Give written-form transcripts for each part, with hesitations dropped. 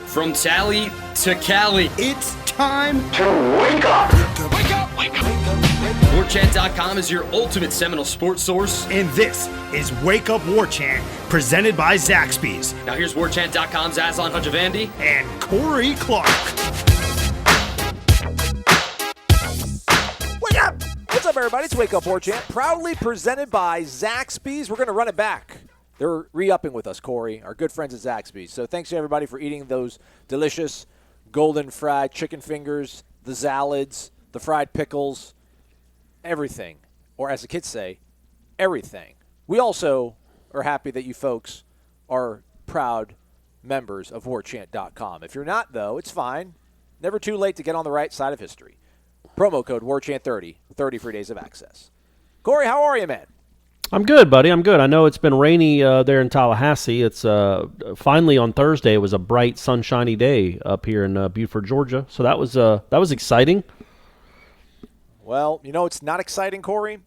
From Tally to Cali, It's time to wake up. Wake up! Wake up! Warchant.com is your ultimate Seminole sports source. And this is Wake Up Warchant, presented by Zaxby's Now here's Warchant.com's Aslan Hajavandi and Corey Clark. Wake up! What's up, everybody? It's Wake Up Warchant, proudly presented by Zaxby's. We're going to run it back. They're re-upping with us, Corey, our good friends at Zaxby's. So thanks to everybody for eating those delicious golden fried chicken fingers, the salads, the fried pickles, everything. Or as the kids say, everything. We also are happy that you folks are proud members of Warchant.com. If you're not, though, it's fine. Never too late to get on the right side of history. Promo code Warchant30, 30 free days of access. Corey, how are you, man? I'm good, buddy. I'm good. I know it's been rainy there in Tallahassee. It's finally on Thursday. It was a bright, sunshiny day up here in Beaufort, Georgia. So that was exciting. Well, you know what's not exciting, Corey,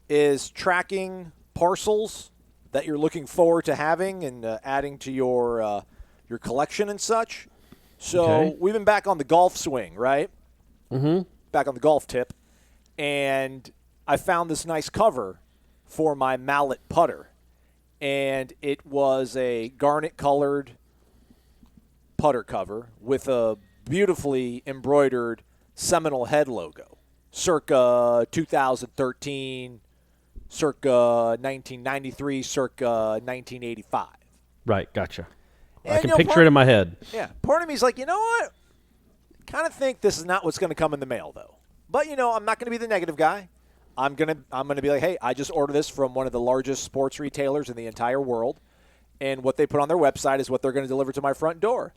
is tracking parcels that you're looking forward to having and adding to your collection and such. So Okay. We've been back on the golf swing, right? Mm-hmm. Back on the golf tip, and I found this nice cover for my mallet putter, and it was a garnet-colored putter cover with a beautifully embroidered Seminole head logo, circa 2013, circa 1993, circa 1985. Right, gotcha. And, I can you know, picture it in my head. Yeah, part of me is like, you know what? Kind of think this is not what's going to come in the mail, though. But, you know, I'm not going to be the negative guy. I'm gonna be like, hey, I just ordered this from one of the largest sports retailers in the entire world, and what they put on their website is what they're going to deliver to my front door.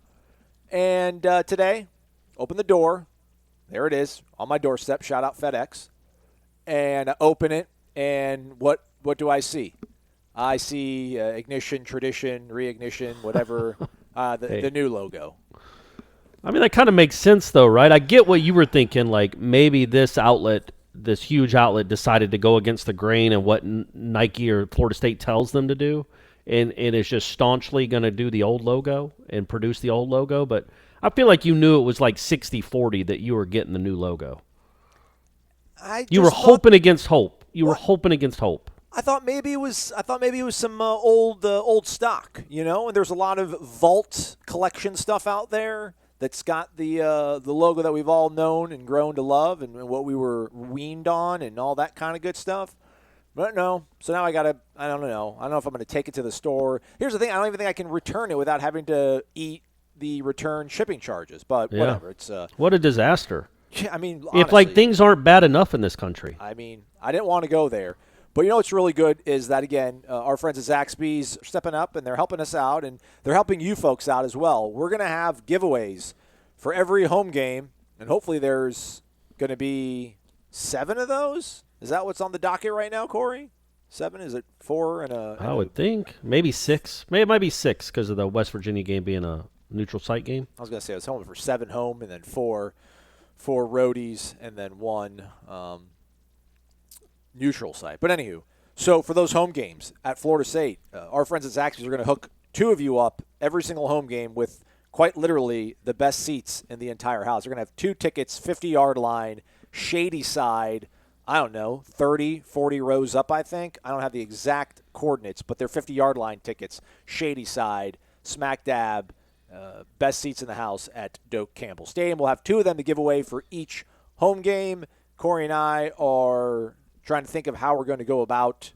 And today, open the door, there it is on my doorstep. Shout out FedEx, and I open it, and what do I see? I see ignition, tradition, reignition, whatever, the new logo. I mean, that kind of makes sense, though, right? I get what you were thinking. Like maybe this huge outlet decided to go against the grain and what Nike or Florida State tells them to do, and is just staunchly going to do the old logo and produce the old logo. But I feel like you knew it was like 60-40 that you were getting the new logo. You were hoping against hope. Were hoping against hope. I thought maybe it was some old stock, you know. And there's a lot of vault collection stuff out there that's got the logo that we've all known and grown to love and what we were weaned on and all that kind of good stuff. But no. So now I don't know if I'm going to take it to the store. Here's the thing. I don't even think I can return it without having to eat the return shipping charges. But whatever. It's what a disaster. I mean, honestly, if like things aren't bad enough in this country. I mean, I didn't want to go there. But you know what's really good is that, again, our friends at Zaxby's are stepping up, and they're helping us out, and they're helping you folks out as well. We're going to have giveaways for every home game, and hopefully there's going to be 7 of those. Is that what's on the docket right now, Corey? 7? Is it 4 and a... I would think. Maybe 6. Maybe it might be 6 because of the West Virginia game being a neutral site game. I was going to say I was hoping for 7 home and then 4 roadies and then 1 neutral site. But anywho, so for those home games at Florida State, our friends at Zaxby's are going to hook 2 of you up every single home game with quite literally the best seats in the entire house. They're going to have 2 tickets, 50-yard line, shady side, I don't know, 30, 40 rows up, I think. I don't have the exact coordinates, but they're 50-yard line tickets, shady side, smack dab, best seats in the house at Doak Campbell Stadium. We'll have 2 of them to give away for each home game. Corey and I are trying to think of how we're going to go about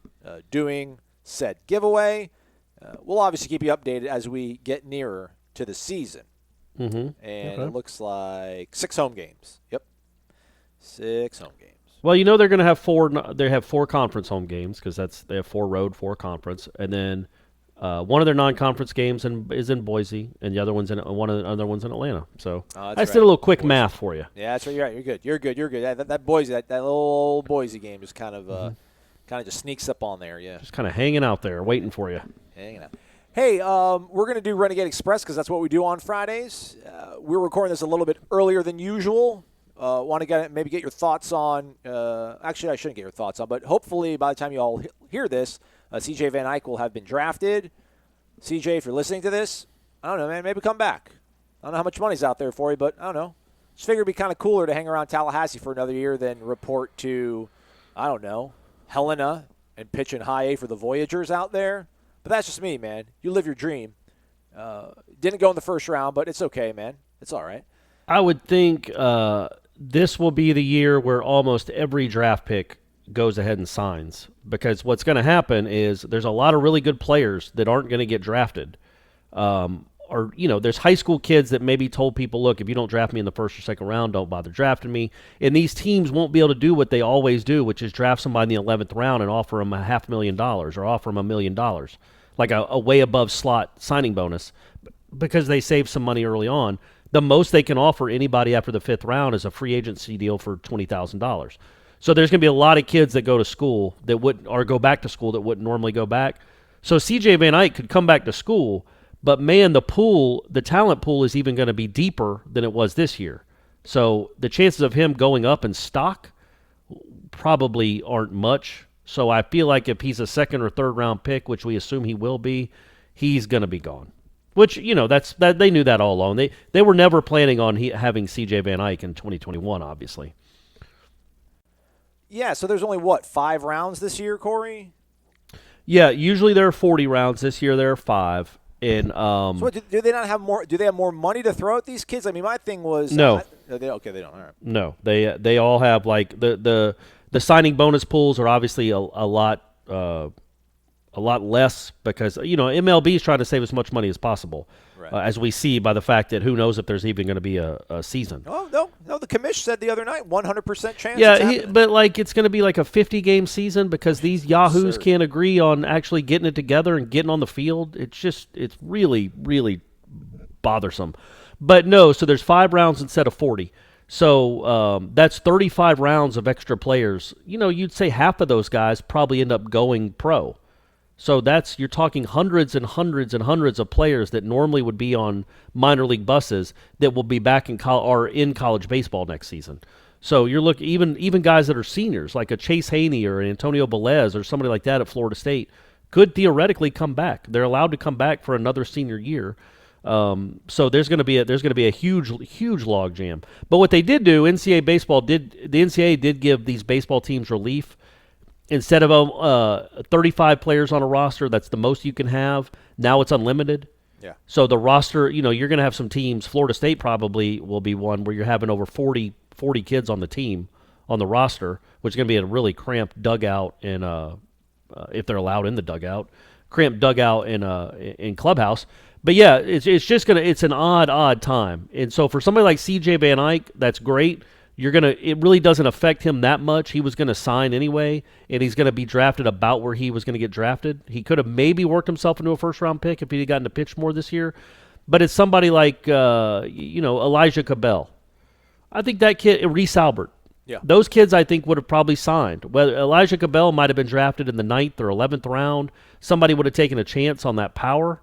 doing said giveaway. We'll obviously keep you updated as we get nearer to the season. Mm-hmm. And It looks like 6 home games. Yep. 6 home games. Well, you know they're going to have 4. They have 4 conference home games because they have 4 road, 4 conference, and then one of their non-conference games is in Boise, and the other one's in other one's in Atlanta. So I just did a little quick math for you. Yeah, that's right. You're right. You're good. Yeah, that Boise, that little old Boise game just kind of just sneaks up on there. Yeah, just kind of hanging out there, waiting for you. Hanging out. Hey, we're going to do Renegade Express because that's what we do on Fridays. We're recording this a little bit earlier than usual. Want to maybe get your thoughts on actually, I shouldn't get your thoughts on, but hopefully by the time you all hear this, CJ Van Eyck will have been drafted. CJ, if you're listening to this, I don't know, man, maybe come back. I don't know how much money's out there for you, but I don't know. Just figured it'd be kind of cooler to hang around Tallahassee for another year than report to, I don't know, Helena and pitch in high A for the Voyagers out there. But that's just me, man. You live your dream. Didn't go in the first round, but it's okay, man. It's all right. I would think this will be the year where almost every draft pick goes ahead and signs, because what's going to happen is there's a lot of really good players that aren't going to get drafted. Or, there's high school kids that maybe told people, look, if you don't draft me in the first or second round, don't bother drafting me. And these teams won't be able to do what they always do, which is draft somebody in the 11th round and offer them $500,000 or offer them $1 million, like a way above slot signing bonus, because they saved some money early on. The most they can offer anybody after the 5th round is a free agency deal for $20,000. So there's going to be a lot of kids that go to school that go back to school that wouldn't normally go back. So C.J. Van Eyck could come back to school, but man, the talent pool is even going to be deeper than it was this year. So the chances of him going up in stock probably aren't much. So I feel like if he's a second or third round pick, which we assume he will be, he's going to be gone. Which, they knew that all along. They were never planning on having C.J. Van Eyck in 2021, obviously. Yeah, so there's only, 5 rounds this year, Corey? Yeah, usually there are 40 rounds. This year there are 5. And so what, do they not have more? Do they have more money to throw at these kids? I mean, my thing was no. They don't. All right. No, they all have like the signing bonus pools are obviously a lot less because MLB is trying to save as much money as possible, right. As we see by the fact that who knows if there's even going to be a season. Oh no! The commish said the other night 100% chance. Yeah, but it's going to be like a 50-game season because these yahoos can't agree on actually getting it together and getting on the field. It's really, really bothersome. But no, so there's 5 rounds instead of 40. So that's 35 rounds of extra players. You'd say half of those guys probably end up going pro. So you're talking hundreds and hundreds and hundreds of players that normally would be on minor league buses that will be back in college baseball next season. So you're looking even guys that are seniors like a Chase Haney or an Antonio Velez or somebody like that at Florida State could theoretically come back. They're allowed to come back for another senior year. So there's going to be a huge log jam. But what they did do, the NCAA did give these baseball teams relief. Instead of 35 players on a roster, that's the most you can have. Now it's unlimited. Yeah. So the roster, you're going to have some teams. Florida State probably will be one where you're having over 40 kids on the team, on the roster, which is going to be a really cramped dugout and if they're allowed in the dugout, cramped dugout in clubhouse. But yeah, it's an odd time. And so for somebody like C.J. Van Eyck, that's great. It really doesn't affect him that much. He was going to sign anyway, and he's going to be drafted about where he was going to get drafted. He could have maybe worked himself into a first-round pick if he had gotten to pitch more this year. But it's somebody like, Elijah Cabell. I think that kid, Reese Albert. Yeah. Those kids I think would have probably signed. Whether Elijah Cabell might have been drafted in the 9th or 11th round. Somebody would have taken a chance on that power.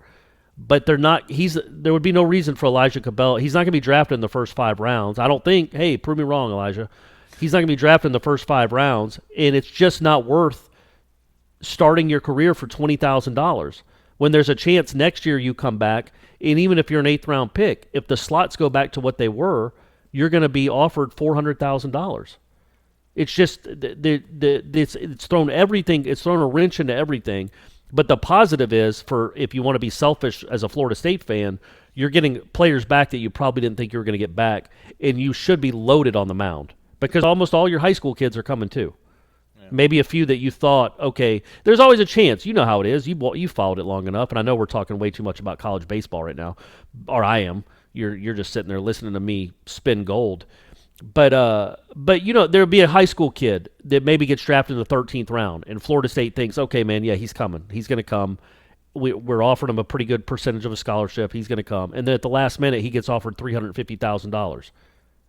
But they're not. There would be no reason for Elijah Cabell. He's not going to be drafted in the first 5 rounds. I don't think. Hey, prove me wrong, Elijah. He's not going to be drafted in the first 5 rounds, and it's just not worth starting your career for $20,000 when there's a chance next year you come back, and even if you're an 8th round pick, if the slots go back to what they were, you're going to be offered $400,000. It's just it's thrown everything. It's thrown a wrench into everything. But the positive is, if you want to be selfish as a Florida State fan, you're getting players back that you probably didn't think you were going to get back, and you should be loaded on the mound because almost all your high school kids are coming too. Yeah. Maybe a few that you thought, okay, there's always a chance. You know how it is. You followed it long enough, and I know we're talking way too much about college baseball right now, or I am. You're just sitting there listening to me spin gold. But there'll be a high school kid that maybe gets drafted in the 13th round, and Florida State thinks, okay, man, yeah, he's coming. He's going to come. We're offering him a pretty good percentage of a scholarship. He's going to come. And then at the last minute, he gets offered $350,000,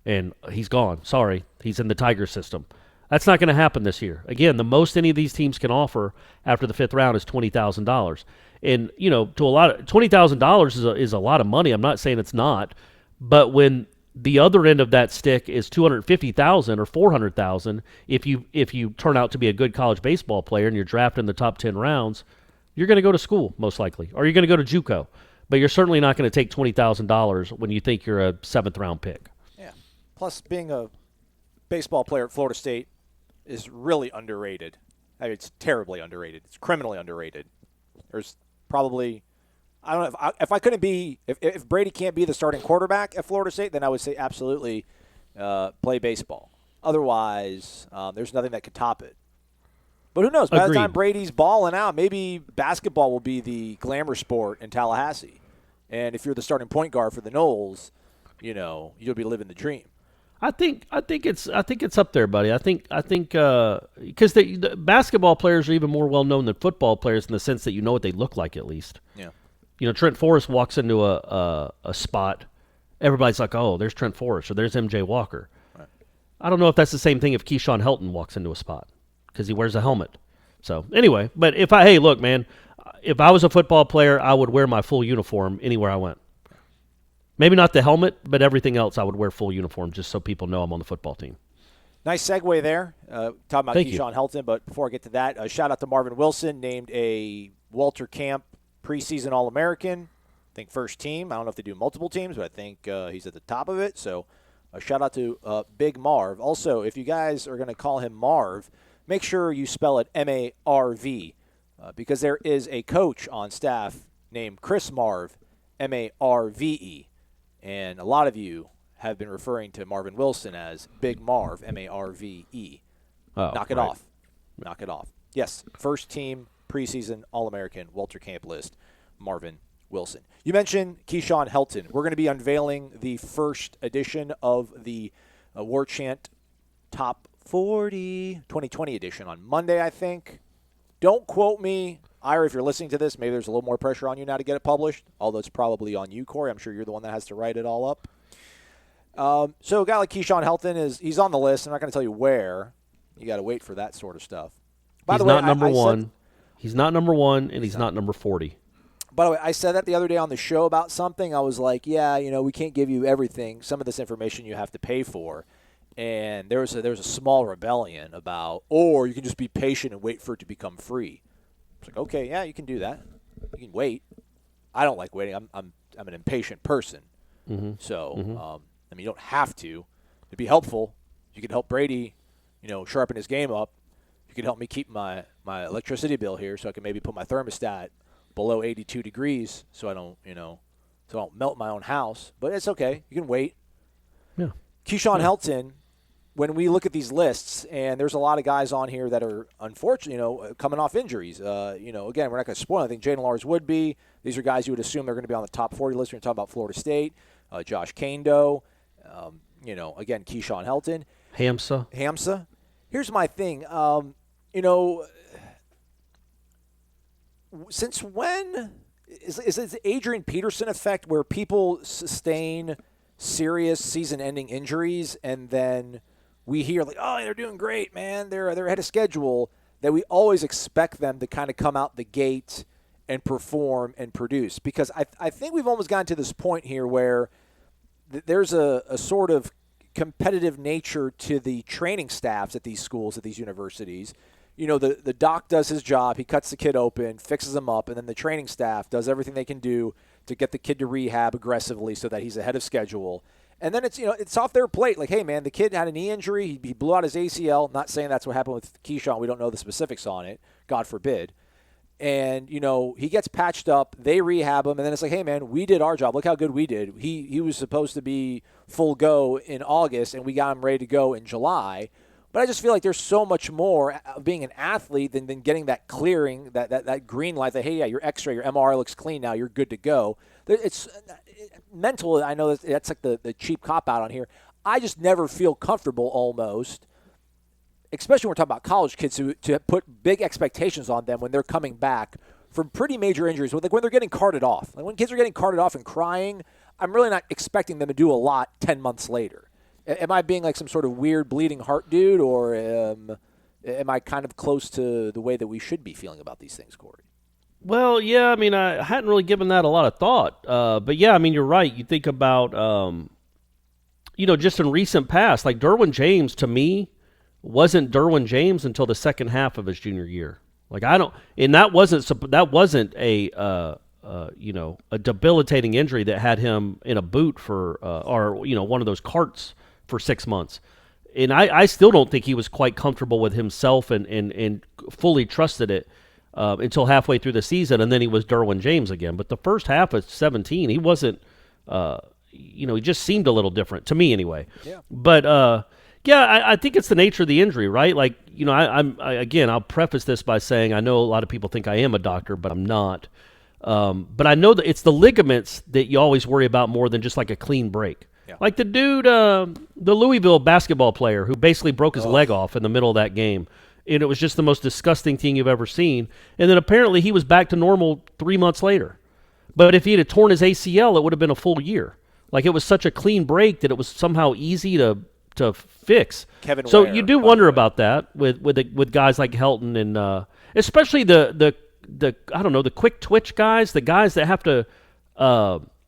and he's gone. Sorry, he's in the Tiger system. That's not going to happen this year. Again, the most any of these teams can offer after the 5th round is $20,000. And, $20,000 is a lot of money. I'm not saying it's not. But when the other end of that stick is $250,000 or $400,000, if you turn out to be a good college baseball player and you're drafted in the top 10 rounds, you're going to go to school most likely, or you're going to go to JUCO. but you're certainly not going to take $20,000 when you think you're a 7th-round pick. Yeah. Plus, being a baseball player at Florida State is really underrated. I mean, it's terribly underrated. It's criminally underrated. There's probably, I don't know, if I couldn't be, if Brady can't be the starting quarterback at Florida State, then I would say absolutely play baseball. Otherwise, there's nothing that could top it. But who knows? By Agreed. the time Brady's balling out, maybe basketball will be the glamour sport in Tallahassee. And if you're the starting point guard for the Noles, you'll be living the dream. I think it's up there, buddy. I think because the basketball players are even more well known than football players in the sense that you know what they look like at least. Yeah. Trent Forrest walks into a spot, everybody's like, oh, there's Trent Forrest or there's MJ Walker. Right. I don't know if that's the same thing if Keyshawn Helton walks into a spot because he wears a helmet. So anyway, but if I was a football player, I would wear my full uniform anywhere I went. Maybe not the helmet, but everything else I would wear full uniform just so people know I'm on the football team. Nice segue there, talking about Thank Keyshawn Helton. But before I get to that, shout out to Marvin Wilson, named a Walter Camp preseason All-American. I think first team. I don't know if they do multiple teams, but I think he's at the top of it. So a shout out to Big Marv. Also, if you guys are going to call him Marv, make sure you spell it M-A-R-V because there is a coach on staff named Chris Marv, M-A-R-V-E. And a lot of you have been referring to Marvin Wilson as Big Marv, M-A-R-V-E. Knock it off. Knock it off. Yes, first team preseason All-American Walter Camp list, Marvin Wilson. You mentioned Keyshawn Helton. We're going to be unveiling the first edition of the Warchant Top 40 2020 edition on Monday, I think. Don't quote me. Ira, if you're listening to this, maybe there's a little more pressure on you now to get it published, although it's probably on you, Corey. I'm sure you're the one that has to write it all up. So a guy like Keyshawn Helton, he's on the list. I'm not going to tell you where. You got to wait for that sort of stuff. By the way, He's not number one. He's not number one, and he's not number 40. By the way, I said that the other day on the show about something. I was like, yeah, we can't give you everything. Some of this information you have to pay for. And there was a small rebellion about, or you can just be patient and wait for it to become free. It's like, okay, yeah, you can do that. You can wait. I don't like waiting. I'm an impatient person. Mm-hmm. So, you don't have to. To be helpful, you can help Brady, sharpen his game up. You can help me keep my electricity bill here, so I can maybe put my thermostat below 82 degrees, so I don't melt my own house. But it's okay. You can wait. Yeah. Keyshawn Helton. When we look at these lists, and there's a lot of guys on here that are unfortunate, coming off injuries. Again, we're not going to spoil anything. Jayden Lars would be. These are guys you would assume they're going to be on the top 40 list. We're talking about Florida State, Josh Kando, again, Keyshawn Helton. Hamsa. Here's my thing. Since when is it the Adrian Peterson effect where people sustain serious season-ending injuries and then we hear like, oh, they're doing great, man. They're ahead of schedule. That we always expect them to kind of come out the gate and perform and produce. Because I think we've almost gotten to this point here where there's a sort of competitive nature to the training staffs at these schools, at these universities. The doc does his job. He cuts the kid open, fixes him up, and then the training staff does everything they can do to get the kid to rehab aggressively so that he's ahead of schedule. And then it's off their plate. Like, hey, man, the kid had a knee injury. He blew out his ACL. Not saying that's what happened with Keyshawn. We don't know the specifics on it. God forbid. And, he gets patched up. They rehab him. And then it's like, hey, man, we did our job. Look how good we did. He was supposed to be full go in August, and we got him ready to go in July. But I just feel like there's so much more of being an athlete than getting that clearing, that green light, that, hey, yeah, your X-ray, your MRI looks clean now, you're good to go. It's mental. I know that's like the cheap cop-out on here. I just never feel comfortable almost, especially when we're talking about college kids, to put big expectations on them when they're coming back from pretty major injuries, like when they're getting carted off. Like when kids are getting carted off and crying, I'm really not expecting them to do a lot 10 months later. Am I being like some sort of weird bleeding heart dude, or am I kind of close to the way that we should be feeling about these things, Corey? Well, yeah, I mean, I hadn't really given that a lot of thought. But, yeah, I mean, you're right. You think about, just in recent past, like Derwin James, to me, wasn't Derwin James until the second half of his junior year. Like, that wasn't a a debilitating injury that had him in a boot for, or one of those carts for 6 months. And I still don't think he was quite comfortable with himself and fully trusted it until halfway through the season, and then he was Derwin James again. But the first half of 17, he wasn't, he just seemed a little different, to me anyway. Yeah. But, I think it's the nature of the injury, right? Like, I'll preface this by saying I know a lot of people think I am a doctor, but I'm not. But I know that it's the ligaments that you always worry about more than just like a clean break. Yeah. Like the dude, the Louisville basketball player who basically broke his leg off in the middle of that game. And it was just the most disgusting thing you've ever seen. And then apparently he was back to normal 3 months later. But if he had torn his ACL, it would have been a full year. Like it was such a clean break that it was somehow easy to fix. Kevin so Ware, you do wonder about that with guys like Helton and especially the I don't know, the quick twitch guys, the guys that have to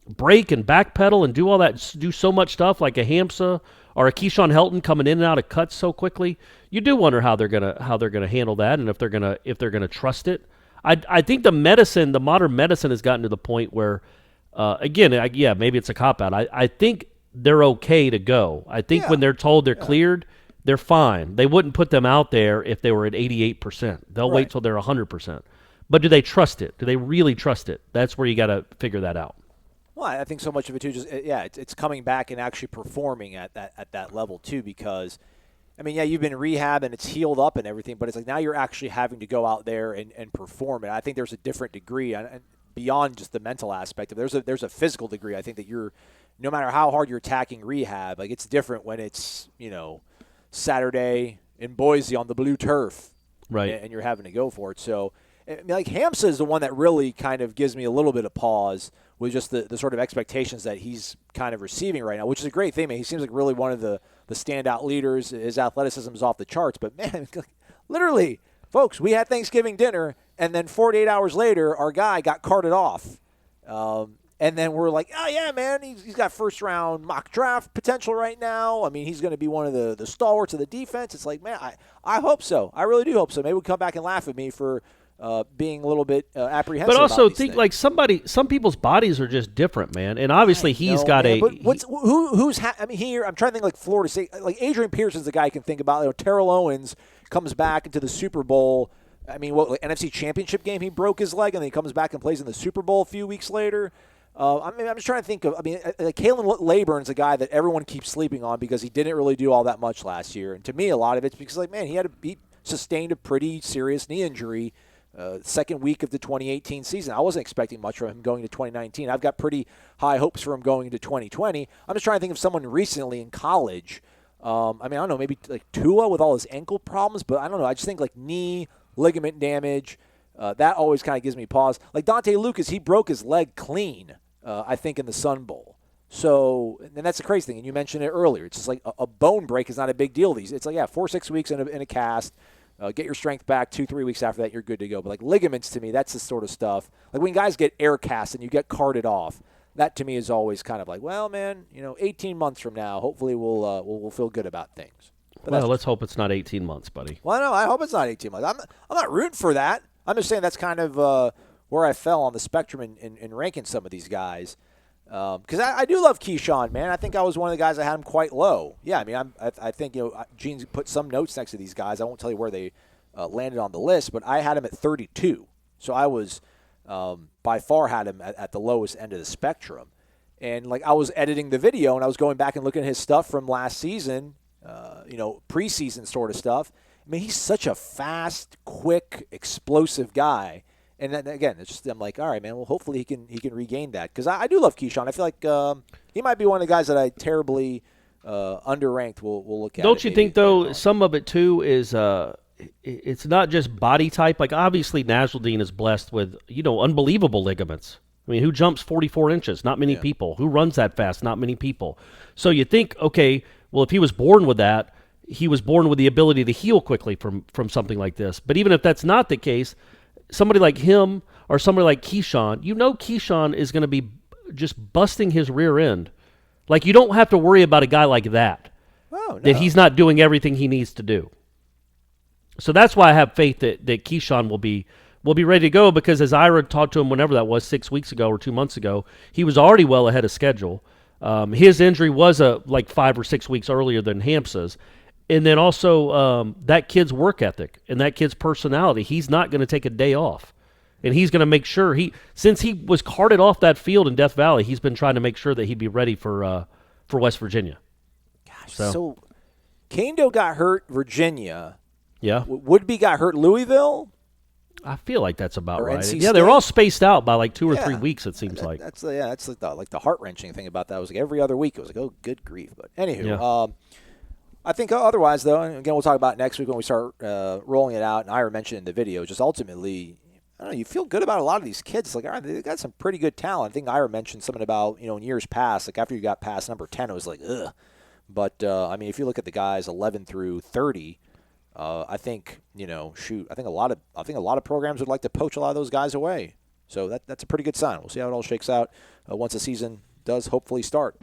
break and backpedal and do all that, do so much stuff like a Hamza or a Keyshawn Helton coming in and out of cuts so quickly. You do wonder how they're gonna handle that and if they're gonna trust it. I think the modern medicine has gotten to the point where maybe it's a cop out. I think they're okay to go. I think when they're told they're cleared, they're fine. They wouldn't put them out there if they were at 88%. They'll wait till they're 100%. But do they trust it? Do they really trust it? That's where you got to figure that out. Well, I think so much of it too. It's coming back and actually performing at that level too. Because, you've been rehab and it's healed up and everything, but it's like now you're actually having to go out there and perform it. I think there's a different degree and beyond just the mental aspect of it. There's a physical degree. I think that you're, no matter how hard you're attacking rehab, like it's different when it's Saturday in Boise on the blue turf, right? And you're having to go for it. So. Like Hamza is the one that really kind of gives me a little bit of pause with just the sort of expectations that he's kind of receiving right now, which is a great thing, man. He seems like really one of the standout leaders. His athleticism is off the charts. But, man, literally, folks, we had Thanksgiving dinner, and then 48 hours later, our guy got carted off. And then we're like, oh, yeah, man, he's got first-round mock draft potential right now. He's going to be one of the stalwarts of the defense. It's like, man, I hope so. I really do hope so. Maybe we'll come back and laugh at me for – being a little bit apprehensive. But also about think things. Like some people's bodies are just different, man. And obviously he's got man, a. But who's here? I'm trying to think like Florida State. Like Adrian Pearson's the guy I can think about. Terrell Owens comes back into the Super Bowl. NFC Championship game he broke his leg, and then he comes back and plays in the Super Bowl a few weeks later. I'm just trying to think of. Kalen Layburn's a guy that everyone keeps sleeping on because he didn't really do all that much last year. And to me, a lot of it's because he sustained a pretty serious knee injury. Second week of the 2018 season. I wasn't expecting much from him going to 2019. I've got pretty high hopes for him going into 2020. I'm just trying to think of someone recently in college. I don't know, maybe like Tua with all his ankle problems, but I don't know. I just think like knee, ligament damage, that always kind of gives me pause. Like Dante Lucas, he broke his leg clean, I think, in the Sun Bowl. So, and that's the crazy thing, and you mentioned it earlier. It's just like a bone break is not a big deal. It's like, 4-6 weeks in a cast. Get your strength back 2-3 weeks after that, you're good to go. But like ligaments, to me, that's the sort of stuff. Like when guys get air cast and you get carted off, that to me is always kind of like, well, man, 18 months from now, hopefully we'll feel good about things. But let's hope it's not 18 months, buddy. Well, no, I hope it's not 18 months. I'm not rooting for that. I'm just saying that's kind of where I fell on the spectrum in ranking some of these guys. Because I do love Keyshawn, man. I think I was one of the guys that had him quite low. Yeah, I think Gene's put some notes next to these guys. I won't tell you where they landed on the list, but I had him at 32. So I was by far had him at the lowest end of the spectrum. And like I was editing the video and I was going back and looking at his stuff from last season, preseason sort of stuff. He's such a fast, quick, explosive guy. And then again, it's just I'm like, all right, man. Well, hopefully he can regain that because I do love Keyshawn. I feel like he might be one of the guys that I terribly underranked. We'll look at. Don't you think though? Some of it too is it's not just body type. Like obviously, Nasruddin is blessed with unbelievable ligaments. Who jumps 44 inches? Not many people. Who runs that fast? Not many people. So you think, okay, well, if he was born with that, he was born with the ability to heal quickly from something like this. But even if that's not the case, somebody like him or somebody like Keyshawn, Keyshawn is going to be just busting his rear end. Like you don't have to worry about a guy like that. Oh, no. That he's not doing everything he needs to do. So that's why I have faith that Keyshawn will be will be ready to go because as Ira talked to him whenever that was, 6 weeks ago or 2 months ago, he was already well ahead of schedule. His injury was like 5 or 6 weeks earlier than Hampsa's. And then also that kid's work ethic and that kid's personality. He's not going to take a day off. And he's going to make sure since he was carted off that field in Death Valley, he's been trying to make sure that he'd be ready for West Virginia. Gosh, so Kando got hurt Virginia. Yeah. Woodby got hurt Louisville. I feel like that's about right. NC Yeah, State? they were all spaced out by like 2 or 3 weeks, it seems like. That's like the heart-wrenching thing about that. It was like every other week. It was like, oh, good grief. But anywho, I think otherwise, though, and again, we'll talk about next week when we start rolling it out, and Ira mentioned in the video, just ultimately, I don't know, you feel good about a lot of these kids. It's like, all right, they got some pretty good talent. I think Ira mentioned something about, in years past, like after you got past number 10, it was like, ugh. But, if you look at the guys 11 through 30, I think, I think a lot of programs would like to poach a lot of those guys away. So that's a pretty good sign. We'll see how it all shakes out once the season does hopefully start.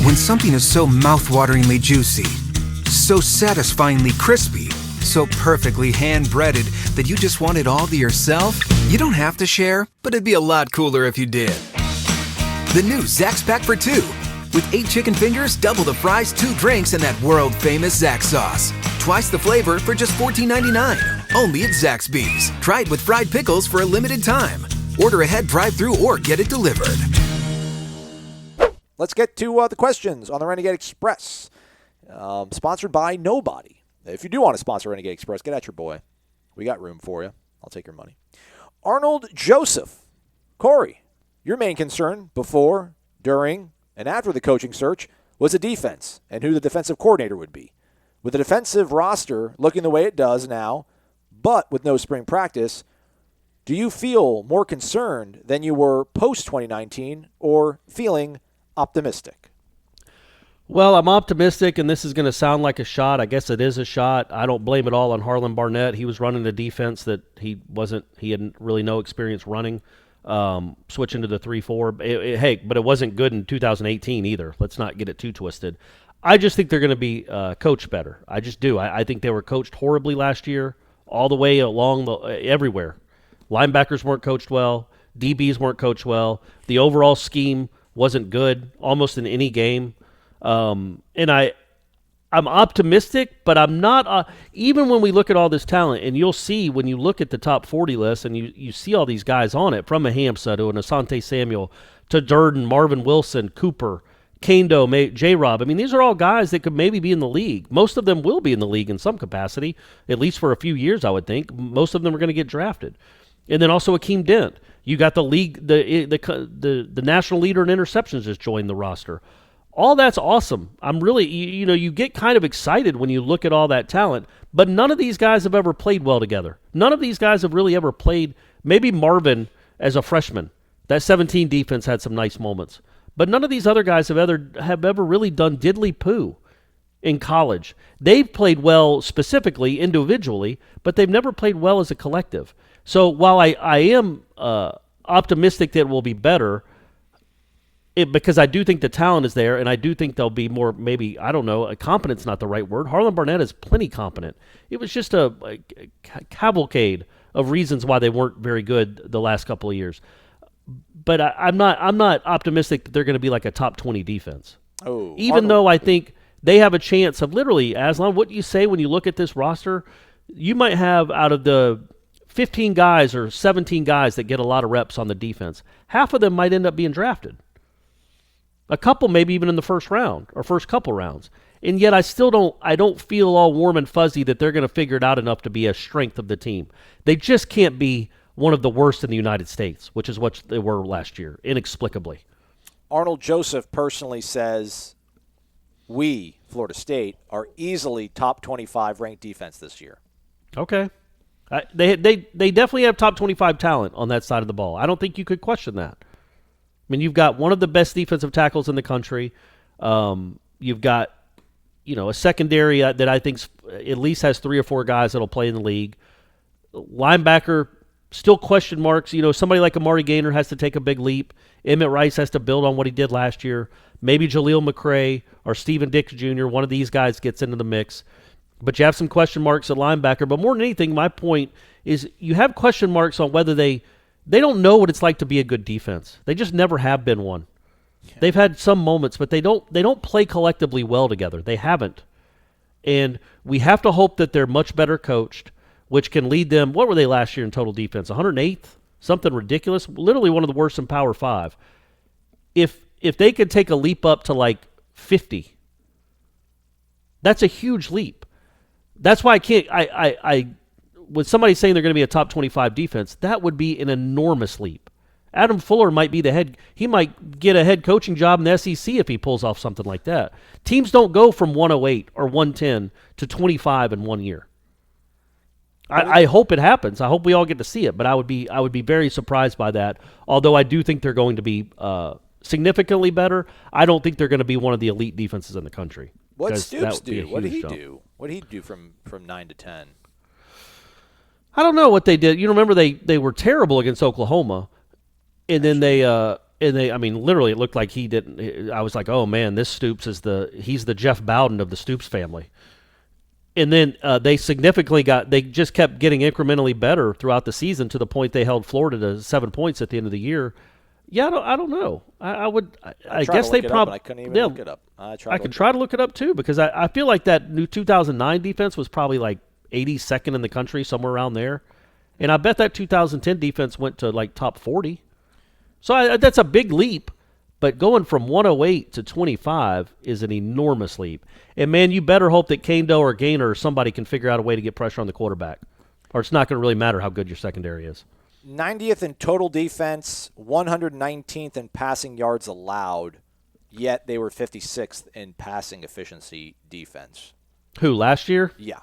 When something is so mouth-wateringly juicy, so satisfyingly crispy, so perfectly hand-breaded that you just want it all to yourself, you don't have to share, but it'd be a lot cooler if you did. The new Zax Pack for 2. With 8 chicken fingers, double the fries, 2 drinks, and that world-famous Zax sauce. Twice the flavor for just $14.99. Only at Zaxby's. Try it with fried pickles for a limited time. Order ahead, drive-thru, or get it delivered. Let's get to the questions on the Renegade Express. Sponsored by nobody. If you do want to sponsor Renegade Express, get at your boy. We got room for you. I'll take your money. Arnold Joseph. Corey, your main concern before, during, and after the coaching search was the defense and who the defensive coordinator would be. With the defensive roster looking the way it does now, but with no spring practice, do you feel more concerned than you were post-2019 or feeling optimistic? Well, I'm optimistic, and this is going to sound like a shot. I guess it is a shot. I don't blame it all on Harlan Barnett. He was running a defense that he had really no experience running. Switching to the 3-4. But it wasn't good in 2018 either. Let's not get it too twisted. I just think they're going to be coached better. I just do. I think they were coached horribly last year, all the way along everywhere. Linebackers weren't coached well. DBs weren't coached well. The overall scheme wasn't good almost in any game. And I'm optimistic, but I'm not even when we look at all this talent, and you'll see when you look at the top 40 list and you see all these guys on it, from a Hampsa to an Asante Samuel to Durden, Marvin Wilson, Cooper, Kando, J-Rob. I mean, these are all guys that could maybe be in the league. Most of them will be in the league in some capacity, at least for a few years, I would think. Most of them are going to get drafted. And then also Akeem Dent. You got the league, the national leader in interceptions just joined the roster. All that's awesome. I'm really, you get kind of excited when you look at all that talent, but none of these guys have ever played well together. None of these guys have really ever played, maybe Marvin as a freshman. That 17 defense had some nice moments. But none of these other guys have ever really done diddly poo in college. They've played well specifically, individually, but they've never played well as a collective. So while I am optimistic that it will be better, because I do think the talent is there, and I do think they'll be more, maybe, I don't know, competent's not the right word. Harlan Barnett is plenty competent. It was just a cavalcade of reasons why they weren't very good the last couple of years. But I'm not optimistic that they're going to be like a top 20 defense. Even though I think they have a chance of literally, Aslan, what you say when you look at this roster, you might have out of the 15 guys or 17 guys that get a lot of reps on the defense, half of them might end up being drafted. A couple maybe even in the first round or first couple rounds. And yet I don't feel all warm and fuzzy that they're going to figure it out enough to be a strength of the team. They just can't be one of the worst in the United States, which is what they were last year, inexplicably. Arnold Joseph personally says we, Florida State, are easily top 25 ranked defense this year. Okay. They definitely have top 25 talent on that side of the ball. I don't think you could question that. I mean, you've got one of the best defensive tackles in the country. You've got, a secondary that I think at least has 3 or 4 guys that'll play in the league. Linebacker, still question marks. Somebody like Amari Gaynor has to take a big leap. Emmett Rice has to build on what he did last year. Maybe Jaleel McRae or Steven Dix Jr., one of these guys gets into the mix. But you have some question marks at linebacker. But more than anything, my point is you have question marks on whether they don't know what it's like to be a good defense. They just never have been one. Yeah. They've had some moments, but they don't play collectively well together. They haven't. And we have to hope that they're much better coached, which can lead them. What were they last year in total defense? 108th? Something ridiculous. Literally one of the worst in Power 5. If they could take a leap up to like 50, that's a huge leap. That's why I can't. I with somebody saying they're going to be a top 25 defense, that would be an enormous leap. Adam Fuller might be the head. He might get a head coaching job in the SEC if he pulls off something like that. Teams don't go from 108 or 110 to 25 in 1 year. I hope it happens. I hope we all get to see it, but I would be very surprised by that. Although I do think they're going to be significantly better. I don't think they're going to be one of the elite defenses in the country. What Stoops do? What did he do? What did he do from 9 to 10? I don't know what they did. You remember they were terrible against Oklahoma, and then I mean, literally, it looked like he didn't. I was like, oh man, this Stoops he's the Jeff Bowden of the Stoops family. And then they just kept getting incrementally better throughout the season to the point they held Florida to 7 points at the end of the year. Yeah, I don't know. I guess they probably. I couldn't even look it up. I could try to look it up too because I feel like that new 2009 defense was probably like 82nd in the country, somewhere around there. And I bet that 2010 defense went to like top 40. So that's a big leap. But going from 108 to 25 is an enormous leap. And, man, you better hope that Kane Doe or Gaynor or somebody can figure out a way to get pressure on the quarterback. Or it's not going to really matter how good your secondary is. 90th in total defense, 119th in passing yards allowed, yet they were 56th in passing efficiency defense. Who, last year? Yeah,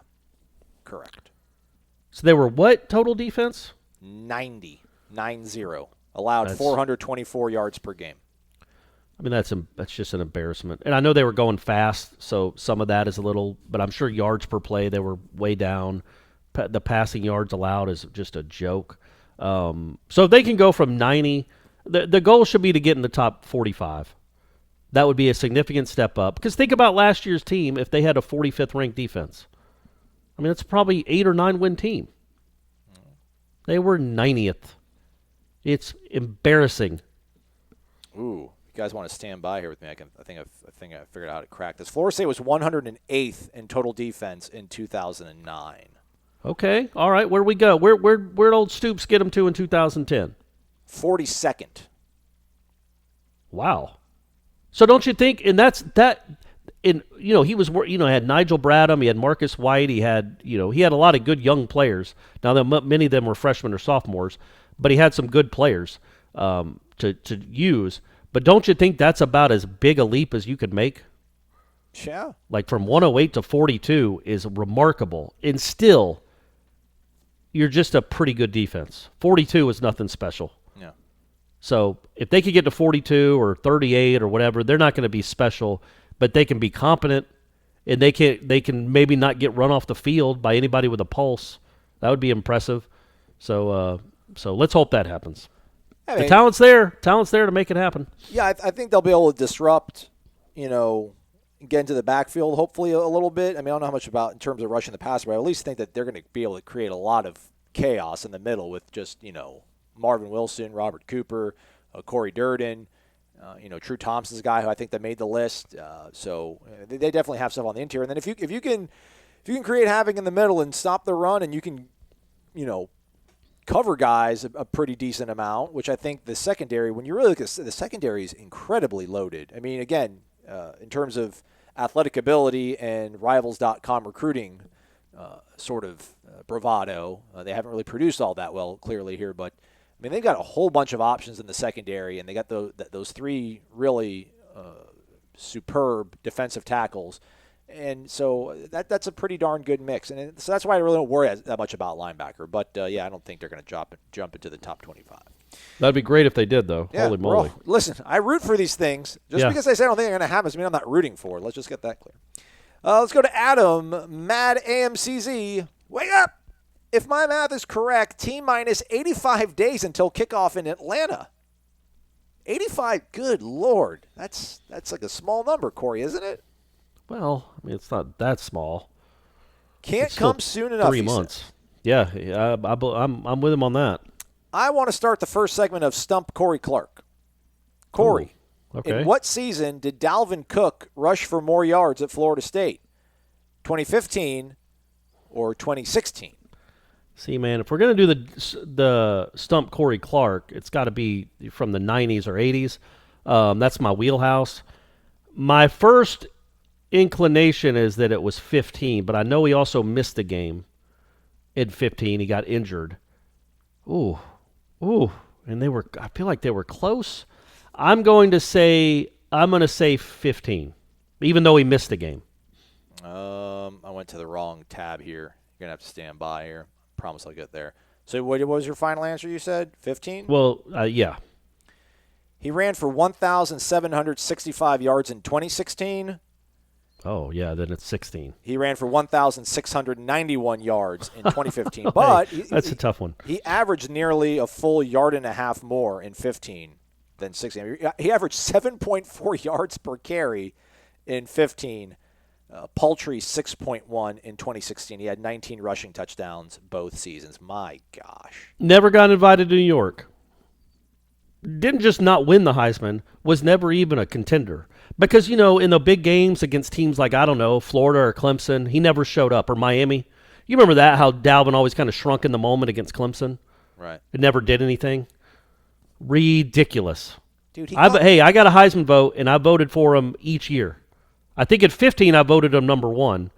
correct. So they were what total defense? 90. Allowed 424 yards per game. I mean, that's just an embarrassment. And I know they were going fast, so some of that is a little, but I'm sure yards per play, they were way down. The passing yards allowed is just a joke. So if they can go from 90, the goal should be to get in the top 45. That would be a significant step up. Because think about last year's team if they had a 45th ranked defense. I mean, it's probably 8 or 9 win team. They were 90th. It's embarrassing. Ooh. You guys want to stand by here with me? I think I figured out how to crack this. Florida State was 108th in total defense in 2009. Okay, all right. Where do we go? Where'd old Stoops get them to in 2010? 42nd. Wow. So don't you think? And that's that. In he was had Nigel Bradham, he had Marcus White, he had a lot of good young players. Now many of them were freshmen or sophomores, but he had some good players to use. But don't you think that's about as big a leap as you could make? Yeah. Like from 108 to 42 is remarkable. And still, you're just a pretty good defense. 42 is nothing special. Yeah. So if they could get to 42 or 38 or whatever, they're not going to be special, but they can be competent, and they can maybe not get run off the field by anybody with a pulse. That would be impressive. So let's hope that happens. The talent's there to make it happen. Yeah, I think they'll be able to disrupt, get into the backfield hopefully a little bit. I mean, I don't know how much about in terms of rushing the passer, but I at least think that they're going to be able to create a lot of chaos in the middle with just, Marvin Wilson, Robert Cooper, Corey Durden, True Thompson's a guy who I think that made the list. So they definitely have stuff on the interior. And then if you can create havoc in the middle and stop the run, and you can, cover guys a pretty decent amount, which I think the secondary, when you really look at the secondary, is incredibly loaded. I mean, again, in terms of athletic ability and Rivals.com recruiting sort of bravado, they haven't really produced all that well clearly here, but I mean, they've got a whole bunch of options in the secondary, and they got those three really superb defensive tackles. And so that's a pretty darn good mix. And so that's why I really don't worry that much about linebacker. But, I don't think they're going to jump into the top 25. That'd be great if they did, though. Yeah, Holy moly. Listen, I root for these things. Just because I say I don't think they're going to happen doesn't mean I'm not rooting for it. Let's just get that clear. Let's go to Adam, Mad AMCZ. Wake up! If my math is correct, T-minus 85 days until kickoff in Atlanta. 85, good Lord. That's like a small number, Corey, isn't it? Well, I mean, it's not that small. Can't It's still come soon enough. 3 months. Yeah, I'm with him on that. I want to start the first segment of Stump Corey Clark. Corey, okay. In what season did Dalvin Cook rush for more yards at Florida State? 2015 or 2016? See, man, if we're going to do the Stump Corey Clark, it's got to be from the 90s or 80s. That's my wheelhouse. My first inclination is that it was 15, but I know he also missed a game in 15. He got injured. Ooh, and I feel like they were close. I'm going to say 15, even though he missed a game. I went to the wrong tab here. You're going to have to stand by here. Promise I'll get there. So what was your final answer you said? 15? Well, yeah. He ran for 1,765 yards in 2016. Oh, yeah, then it's 16. He ran for 1,691 yards in 2015. But that's a tough one. He averaged nearly a full yard and a half more in 15 than 16. He averaged 7.4 yards per carry in 15. Paltry 6.1 in 2016. He had 19 rushing touchdowns both seasons. My gosh. Never got invited to New York. Didn't just not win the Heisman, was never even a contender. Because, in the big games against teams like, I don't know, Florida or Clemson, he never showed up, or Miami. You remember that, how Dalvin always kind of shrunk in the moment against Clemson? Right. It never did anything. Ridiculous. Dude, I got a Heisman vote, and I voted for him each year. I think at 15 I voted him number 1,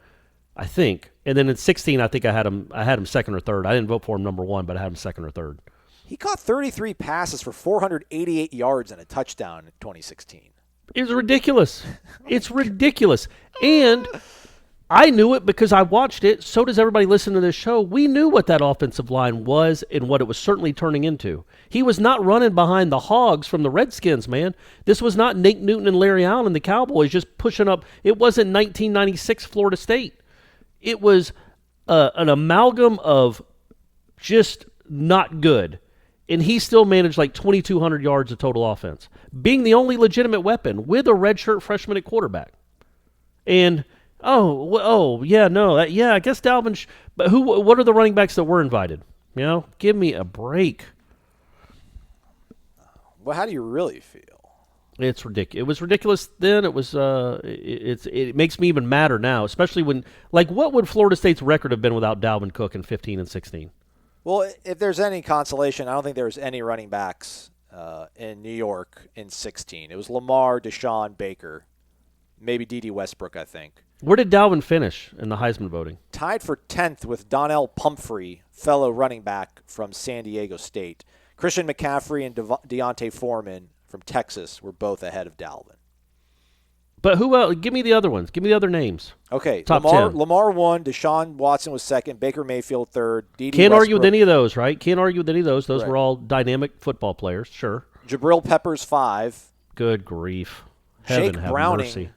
I think. And then at 16 I think I had him second or third. I didn't vote for him number 1, but I had him second or third. He caught 33 passes for 488 yards and a touchdown in 2016. It's ridiculous. It's ridiculous. And I knew it because I watched it. So does everybody listening to this show. We knew what that offensive line was and what it was certainly turning into. He was not running behind the Hogs from the Redskins, man. This was not Nate Newton and Larry Allen and the Cowboys just pushing up. It wasn't 1996 Florida State. It was an amalgam of just not good. And he still managed like 2,200 yards of total offense, being the only legitimate weapon with a redshirt freshman at quarterback. And I guess Dalvin. But what are the running backs that were invited? Give me a break. Well, how do you really feel? It's ridiculous. It was ridiculous then. It was. It makes me even madder now, especially when what would Florida State's record have been without Dalvin Cook in 15 and 16? Well, if there's any consolation, I don't think there was any running backs in New York in 16. It was Lamar, Deshaun, Baker, maybe D.D. Westbrook, I think. Where did Dalvin finish in the Heisman voting? Tied for 10th with Donnell Pumphrey, fellow running back from San Diego State. Christian McCaffrey and Deontay Foreman from Texas were both ahead of Dalvin. But who else? Give me the other ones. Give me the other names. Okay, Top 10. Lamar won, Deshaun Watson was second, Baker Mayfield third, D.D. Can't Westbrook, argue with any of those, right? Can't argue with any of those. Those right. were all dynamic football players, sure. Jabril Peppers 5. Good grief. Heaven Jake have Browning mercy.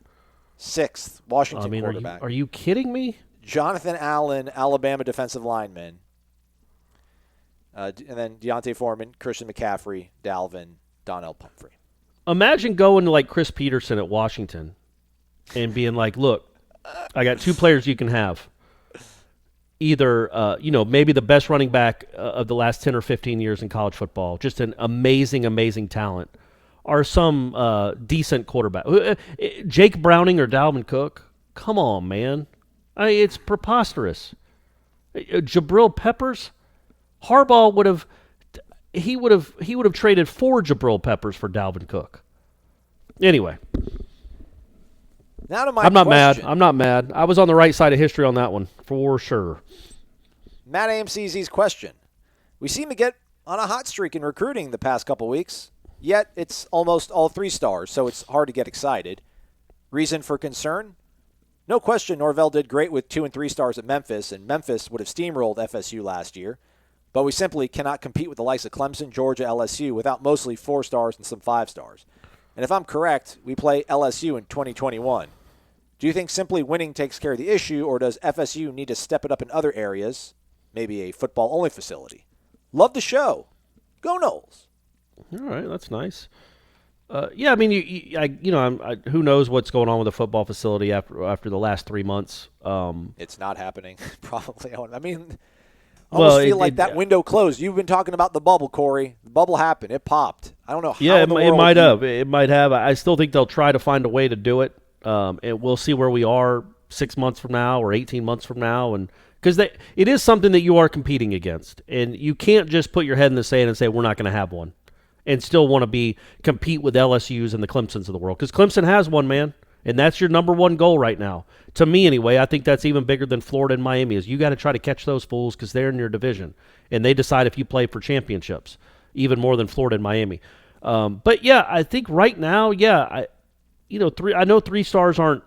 6th, Washington quarterback. Are you kidding me? Jonathan Allen, Alabama defensive lineman. And then Deontay Foreman, Christian McCaffrey, Dalvin, Donnell Pumphrey. Imagine going to like Chris Peterson at Washington and being like, look, I got 2 players you can have. Either, maybe the best running back of the last 10 or 15 years in college football, just an amazing, amazing talent, or some decent quarterback. Jake Browning or Dalvin Cook? Come on, man. It's preposterous. Jabril Peppers? Harbaugh would have traded 4 Jabril Peppers for Dalvin Cook. Anyway. Now to my I'm not question. mad. I'm not mad. I was on the right side of history on that one, for sure. Matt AMCZ's question. We seem to get on a hot streak in recruiting the past couple weeks, yet it's almost all 3 stars, so it's hard to get excited. Reason for concern? No question Norvell did great with 2 and 3 stars at Memphis, and Memphis would have steamrolled FSU last year. But we simply cannot compete with the likes of Clemson, Georgia, LSU without mostly 4 stars and some 5 stars. And if I'm correct, we play LSU in 2021. Do you think simply winning takes care of the issue, or does FSU need to step it up in other areas, maybe a football-only facility? Love the show. Go Noles. All right, that's nice. Yeah, I mean, who knows what's going on with the football facility after the last 3 months? It's not happening, probably. I mean, I Well, almost feel like that window closed. You've been talking about the bubble, Corey. The bubble happened. It popped. I don't know how. Yeah, in the it world might have. It might have. I still think they'll try to find a way to do it. And we'll see where we are 6 months from now or 18 months from now, and because it is something that you are competing against, and you can't just put your head in the sand and say we're not going to have one, and still want to compete with LSU's and the Clemsons of the world, because Clemson has one, man, and that's your number one goal right now. To me, anyway, I think that's even bigger than Florida and Miami is. You got to try to catch those fools because they're in your division, and they decide if you play for championships, even more than Florida and Miami. But yeah, I think right now, I know 3 stars aren't.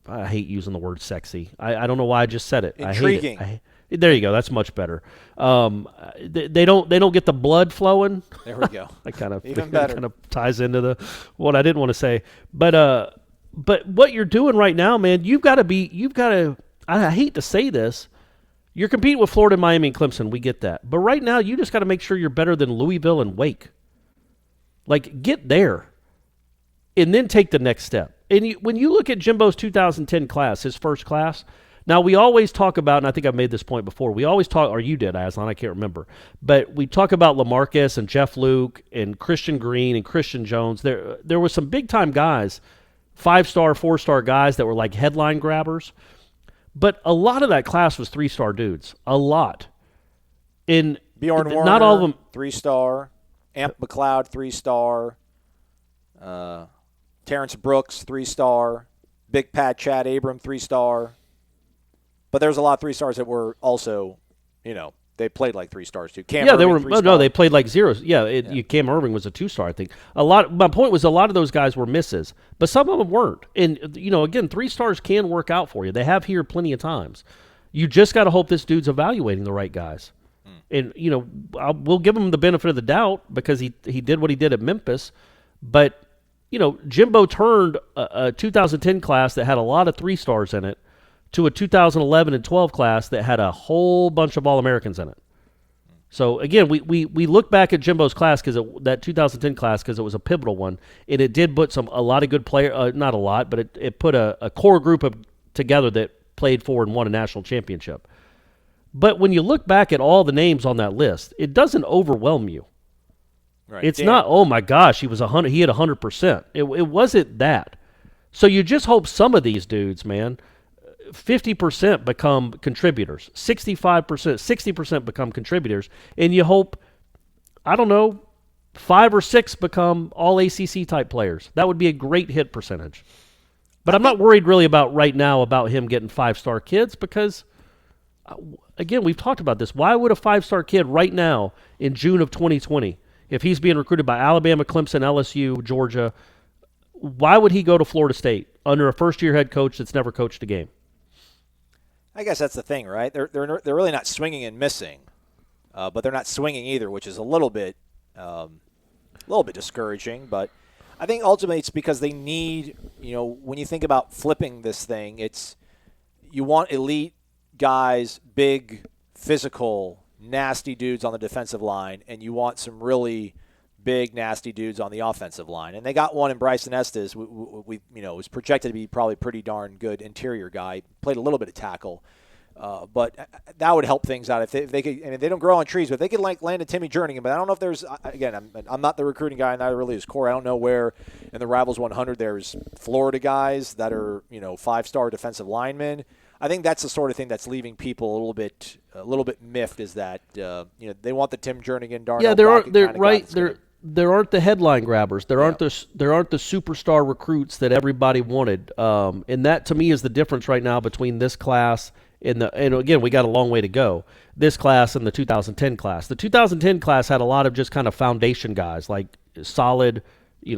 I hate using the word sexy. I don't know why I just said it. Intriguing. I hate it. There you go. That's much better. They don't get the blood flowing. There we go. That kind of Even better. Kind of ties into what I didn't want to say. But what you're doing right now, man, you've got to. I hate to say this. You're competing with Florida, Miami, and Clemson. We get that. But right now, you just got to make sure you're better than Louisville and Wake. Like, get there, and then take the next step. And when you look at Jimbo's 2010 class, his first class, now we always talk about, and I think I've made this point before, we always talk, or you did, Aslan, I can't remember, but we talk about LaMarcus and Jeff Luke and Christian Green and Christian Jones. There were some big-time guys, 5-star, 4-star guys that were like headline grabbers, but a lot of that class was 3-star dudes, a lot. In Bjorn Warner, not all of them 3-star. Amp McLeod, 3-star. Terrence Brooks, 3-star. Big Pat Chad Abram, 3-star. But there's a lot of 3-stars that were also, they played like 3-stars too. Cam Irving, they were. 3-star. No, they played like zeros. Cam Irving was a 2-star, I think. My point was a lot of those guys were misses, but some of them weren't. And again, 3 stars can work out for you. They have here plenty of times. You just got to hope this dude's evaluating the right guys. And we'll give him the benefit of the doubt because he did what he did at Memphis, but Jimbo turned a 2010 class that had a lot of 3-stars in it to a 2011 and 12 class that had a whole bunch of All-Americans in it. So, again, we look back at Jimbo's class, that 2010 class, because it was a pivotal one, and it did put a lot of good players, not a lot, but it put a core group together that played for and won a national championship. But when you look back at all the names on that list, it doesn't overwhelm you. Right. It's not, oh my gosh, he had 100%. It wasn't that. So you just hope some of these dudes, man, 50% become contributors, 65%, 60% become contributors, and you hope, 5 or 6 become all ACC type players. That would be a great hit percentage. But I'm not worried really right now about him getting 5-star kids because, again, we've talked about this. Why would a 5-star kid right now in June of 2020, if he's being recruited by Alabama, Clemson, LSU, Georgia, why would he go to Florida State under a first-year head coach that's never coached a game? I guess that's the thing, right? They're really not swinging and missing, but they're not swinging either, which is a little bit discouraging. But I think ultimately it's because they need, when you think about flipping this thing, you want elite guys, big, physical, nasty dudes on the defensive line, and you want some really big, nasty dudes on the offensive line. And they got one in Bryson Estes, was projected to be probably a pretty darn good interior guy. Played a little bit of tackle, but that would help things out if they could. I mean, they don't grow on trees, but if they could land a Timmy Jernigan. But I don't know if there's. Again, I'm not the recruiting guy, and neither really is Corey. I don't know where in the Rivals 100 there's Florida guys that are 5-star defensive linemen. I think that's the sort of thing that's leaving people a little bit miffed. Is that they want the Tim Jernigan, Darnell There aren't the headline grabbers. There aren't the superstar recruits that everybody wanted. And that to me is the difference right now between this class and again, we got a long way to go. This class and the 2010 class. The 2010 class had a lot of just kind of foundation guys, like solid.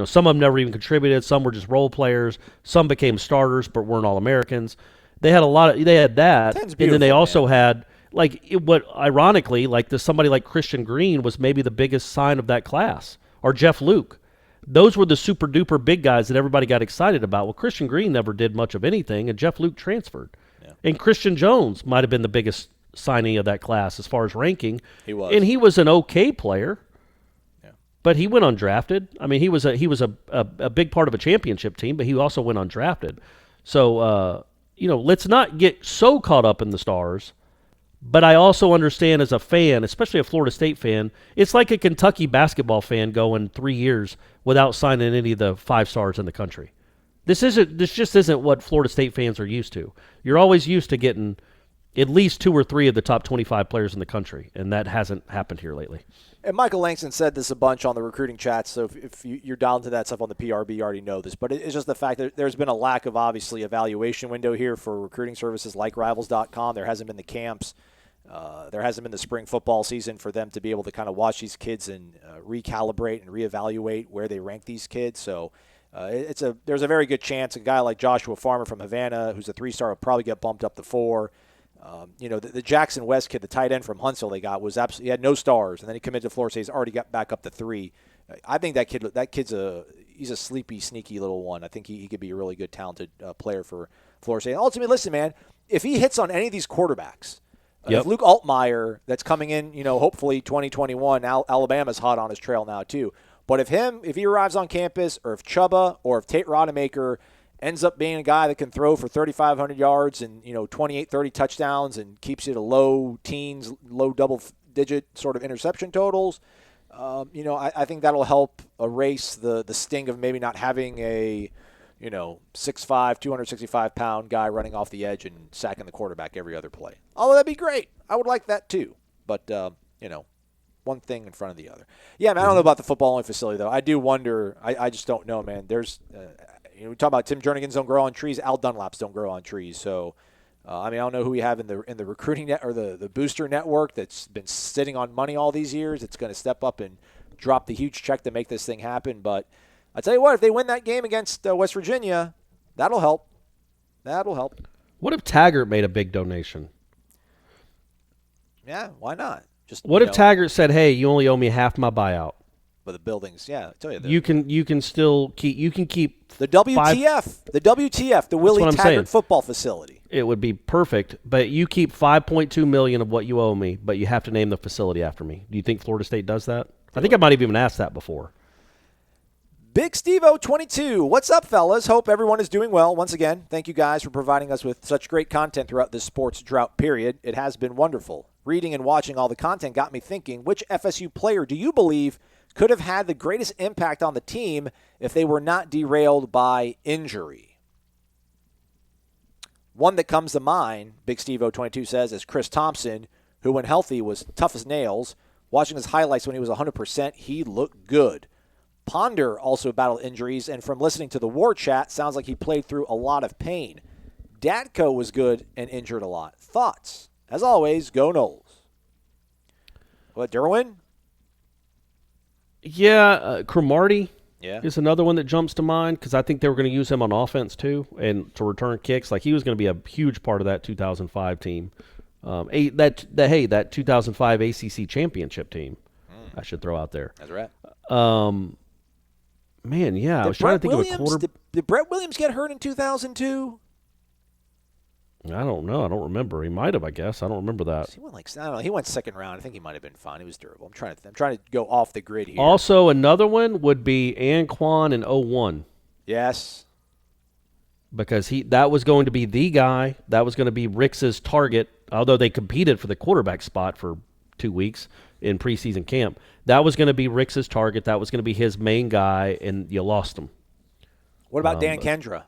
Some of them never even contributed. Some were just role players. Some became starters but weren't All-Americans. They had they had that, and then they also had ironically, somebody like Christian Green was maybe the biggest sign of that class, or Jeff Luke. Those were the super duper big guys that everybody got excited about. Well, Christian Green never did much of anything, and Jeff Luke transferred. Yeah. And Christian Jones might have been the biggest signing of that class as far as ranking. He was, and he was an okay player. Yeah. But he went undrafted. I mean, he was a big part of a championship team, but he also went undrafted. So, let's not get so caught up in the stars. But I also understand as a fan, especially a Florida State fan, it's like a Kentucky basketball fan going 3 years without signing any of the 5 stars in the country. This just isn't what Florida State fans are used to. You're always used to getting at least 2 or 3 of the top 25 players in the country, and that hasn't happened here lately. And Michael Langston said this a bunch on the recruiting chats, so if you're down to that stuff on the PRB, you already know this. But it's just the fact that there's been a lack of, obviously, evaluation window here for recruiting services like Rivals.com. There hasn't been the camps. There hasn't been the spring football season for them to be able to kind of watch these kids and recalibrate and reevaluate where they rank these kids. So there's a very good chance a guy like Joshua Farmer from Havana, who's a 3-star, will probably get bumped up to 4. The Jackson West kid, the tight end from Huntsville they got, he had no stars, and then he committed to Florida State. He's already got back up to 3. I think that kid's he's a sleepy, sneaky little one. I think he could be a really good, talented player for Florida State. Ultimately, listen, man, if he hits on any of these quarterbacks, if Luke Altmaier, that's coming in, hopefully 2021, Alabama's hot on his trail now too. But if he arrives on campus, or if Chuba or if Tate Rodemaker ends up being a guy that can throw for 3,500 yards and 28, 30 touchdowns and keeps you to low teens, low double-digit sort of interception totals, I think that'll help erase the sting of maybe not having a 6'5", 265-pound guy running off the edge and sacking the quarterback every other play. Although that'd be great. I would like that too. But, one thing in front of the other. Yeah, man, I don't know about the football-only facility, though. I do wonder. I just don't know, man. There's we talk about Tim Jernigan's don't grow on trees. Al Dunlap's don't grow on trees. So, I don't know who we have in the recruiting net or the booster network that's been sitting on money all these years. It's going to step up and drop the huge check to make this thing happen. But I tell you what, if they win that game against West Virginia, that'll help. That'll help. What if Taggart made a big donation? Yeah, why not? What if Taggart said, "Hey, you only owe me half my buyout"? But the buildings, yeah, I tell you, you can still keep the WTF, the Willie Taggart saying. Football Facility. It would be perfect, but you keep $5.2 million of what you owe me, but you have to name the facility after me. Do you think Florida State does that? I think I might have even asked that before. Big Steve-O 22. What's up, fellas? Hope everyone is doing well. Once again, thank you guys for providing us with such great content throughout this sports drought period. It has been wonderful. Reading and watching all the content got me thinking, which FSU player do you believe could have had the greatest impact on the team if they were not derailed by injury? One that comes to mind, Big Steve-O 22 says, is Chris Thompson, who when healthy was tough as nails. Watching his highlights when he was 100%, he looked good. Ponder also battled injuries, and from listening to the Warchant, sounds like he played through a lot of pain. Datko was good and injured a lot. Thoughts? As always, go Noles. What, Derwin? Yeah, Cromartie Yeah. is another one that jumps to mind because I think they were going to use him on offense too and to return kicks. Like he was going to be a huge part of that 2005 team. That 2005 ACC championship team. I should throw out there. That's right. Man, yeah, I was trying to think of a quarter. Did Brett Williams get hurt in 2002? I don't know. I don't remember. He might have, I guess. I don't remember that. He went I don't know. He went second round. I think he might have been fine. He was durable. I'm trying to go off the grid here. Also, another one would be Anquan in 01. Yes. Because that was going to be the guy. That was going to be Ricks's target, although they competed for the quarterback spot for 2 weeks in preseason camp. That was going to be Ricks's target. That was going to be his main guy, and you lost him. What about Dan Kendra?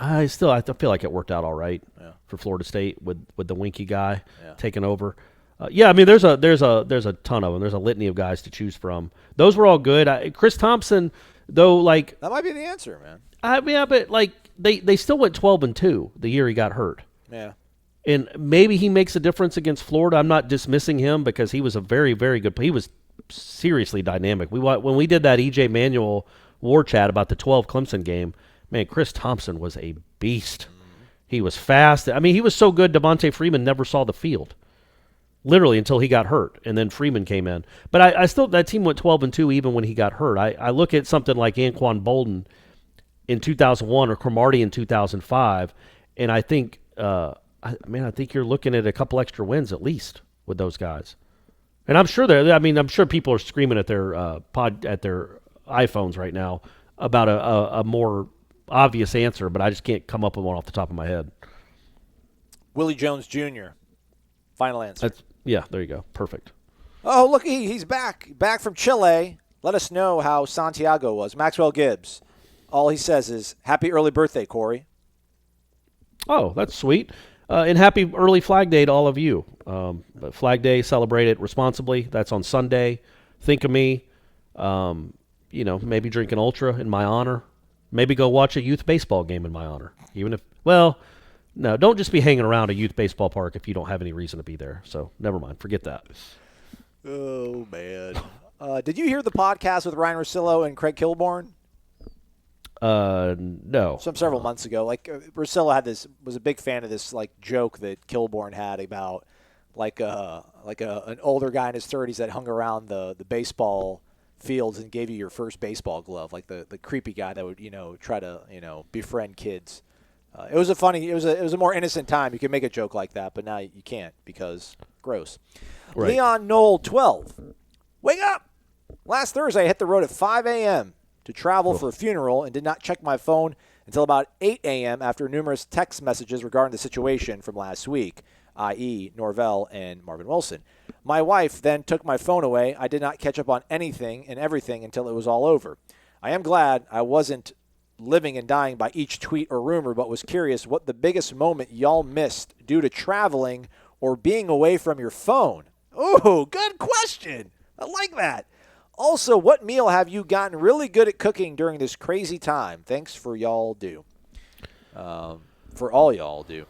I feel like it worked out all right for Florida State with the Winky guy taking over. I mean, there's a ton of them. There's a litany of guys to choose from. Those were all good. Chris Thompson, though, like that might be the answer, man. But like they still went 12-2 the year he got hurt. Yeah. And maybe he makes a difference against Florida. I'm not dismissing him because he was a very, very good. He was seriously dynamic. When we did that EJ Manuel Warchant about the 12 Clemson game, man, Chris Thompson was a beast. He was fast. I mean, he was so good, Devontae Freeman never saw the field, literally, until he got hurt, and then Freeman came in. But I still, that team went 12-2 even when he got hurt. I look at something like Anquan Bolden in 2001 or Cromartie in 2005, and I think, I think you're looking at a couple extra wins at least with those guys. And I'm sure I'm sure people are screaming at their at their iPhones right now about a more obvious answer, but I just can't come up with one off the top of my head. Willie Jones Jr. Final answer. Yeah, there you go. Perfect. Oh, look, he's back from Chile. Let us know how Santiago was. Maxwell Gibbs. All he says is, happy early birthday, Corey. Oh, that's sweet. And happy early Flag Day to all of you. But Flag Day, celebrate it responsibly. That's on Sunday. Think of me. Maybe drink an Ultra in my honor. Maybe go watch a youth baseball game in my honor. No, don't just be hanging around a youth baseball park if you don't have any reason to be there. So never mind. Forget that. Oh, man. Did you hear the podcast with Ryan Russillo and Craig Kilborn? No. Several months ago. Russillo was a big fan of this joke that Kilborn had about an older guy in his 30s that hung around the baseball fields and gave you your first baseball glove, like the creepy guy that would try to befriend kids. It was a more innocent time. You could make a joke like that, but now you can't because gross. Right. Leon Knoll 12. Wake up! Last Thursday I hit the road at 5 a.m. to travel for a funeral and did not check my phone until about 8 a.m. after numerous text messages regarding the situation from last week, i.e. Norvell and Marvin Wilson. My wife then took my phone away. I did not catch up on anything and everything until it was all over. I am glad I wasn't living and dying by each tweet or rumor, but was curious what the biggest moment y'all missed due to traveling or being away from your phone. Ooh, good question. I like that. Also, what meal have you gotten really good at cooking during this crazy time? Thanks for y'all do. For all y'all do.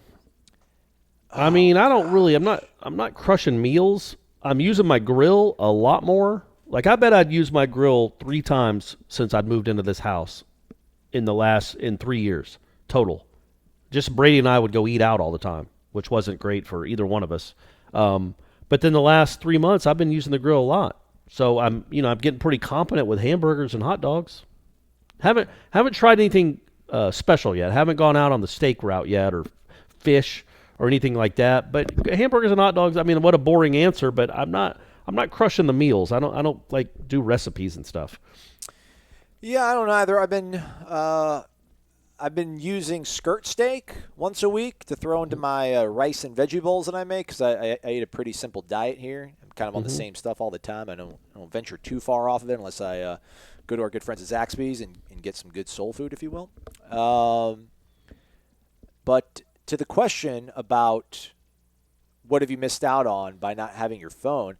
I mean, I'm not crushing meals. I'm using my grill a lot more. I bet I'd used my grill 3 times since I'd moved into this house in 3 years total. Just Brady and I would go eat out all the time, which wasn't great for either one of us. But then the last 3 months, I've been using the grill a lot. So I'm getting pretty competent with hamburgers and hot dogs. Haven't tried anything special yet. Haven't gone out on the steak route yet or fish or anything like that. But hamburgers and hot dogs, what a boring answer, but I'm not crushing the meals. I don't do recipes and stuff. Yeah, I don't either. I've been using skirt steak once a week to throw into my rice and veggie bowls that I make because I eat a pretty simple diet here. I'm kind of on the same stuff all the time. I don't venture too far off of it unless I go to our good friends at Zaxby's and get some good soul food, if you will. But to the question about what have you missed out on by not having your phone,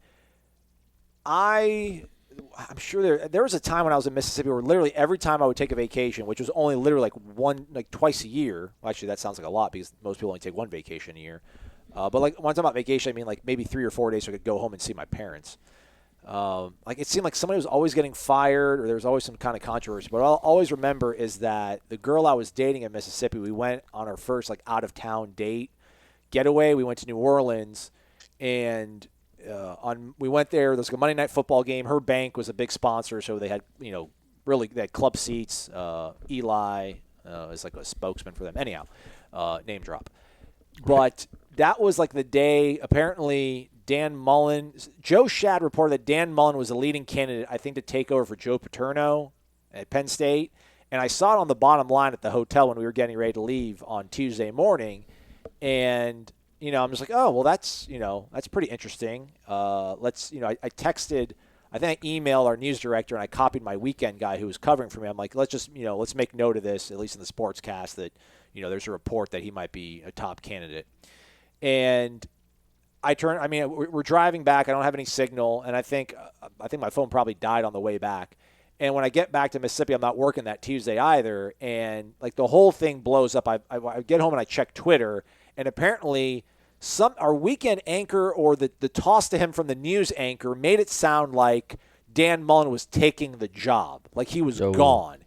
I'm sure there was a time when I was in Mississippi where literally every time I would take a vacation, which was only literally twice a year. Well, actually, that sounds like a lot because most people only take one vacation a year. But when I'm talking about vacation, I mean maybe 3 or 4 days so I could go home and see my parents. It seemed like somebody was always getting fired or there was always some kind of controversy. But what I'll always remember is that the girl I was dating in Mississippi, we went on our first out-of-town date getaway. We went to New Orleans, and we went there. There was a Monday Night Football game. Her bank was a big sponsor, so they had they had club seats. Eli is a spokesman for them. Anyhow, name drop. But that was the day. Apparently, Dan Mullen, Joe Shad reported that Dan Mullen was the leading candidate, I think, to take over for Joe Paterno at Penn State. And I saw it on the bottom line at the hotel when we were getting ready to leave on Tuesday morning, and I'm just oh, well, that's pretty interesting. I texted, I think I emailed our news director and I copied my weekend guy who was covering for me. I'm like, let's make note of this, at least in the sportscast, that, there's a report that he might be a top candidate. And we're driving back. I don't have any signal. And I think my phone probably died on the way back. And when I get back to Mississippi, I'm not working that Tuesday either. And the whole thing blows up. I get home and I check Twitter, and apparently our weekend anchor or the toss to him from the news anchor made it sound like Dan Mullen was taking the job, like he was gone.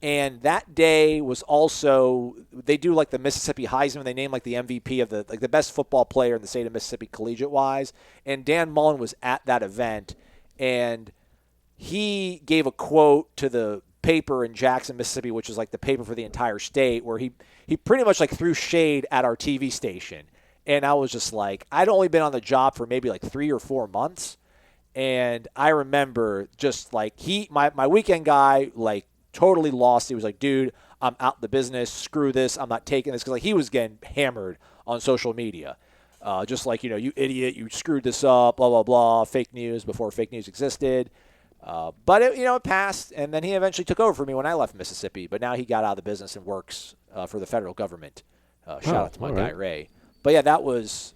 And that day was also, they do the Mississippi Heisman. They name the MVP of the best football player in the state of Mississippi collegiate-wise. And Dan Mullen was at that event, and he gave a quote to the paper in Jackson, Mississippi, which is the paper for the entire state, where he pretty much threw shade at our TV station. And I was just I'd only been on the job for maybe 3 or 4 months. And I remember just like my weekend guy, like totally lost. He was like, dude, I'm out the business. Screw this. I'm not taking this. Because like he was getting hammered on social media. Just like, you idiot, you screwed this up, blah, blah, blah, fake news before fake news existed. But it passed, and then he eventually took over for me when I left Mississippi. But now he got out of the business and works for the federal government. Shout out to my guy, Ray. But, yeah, that was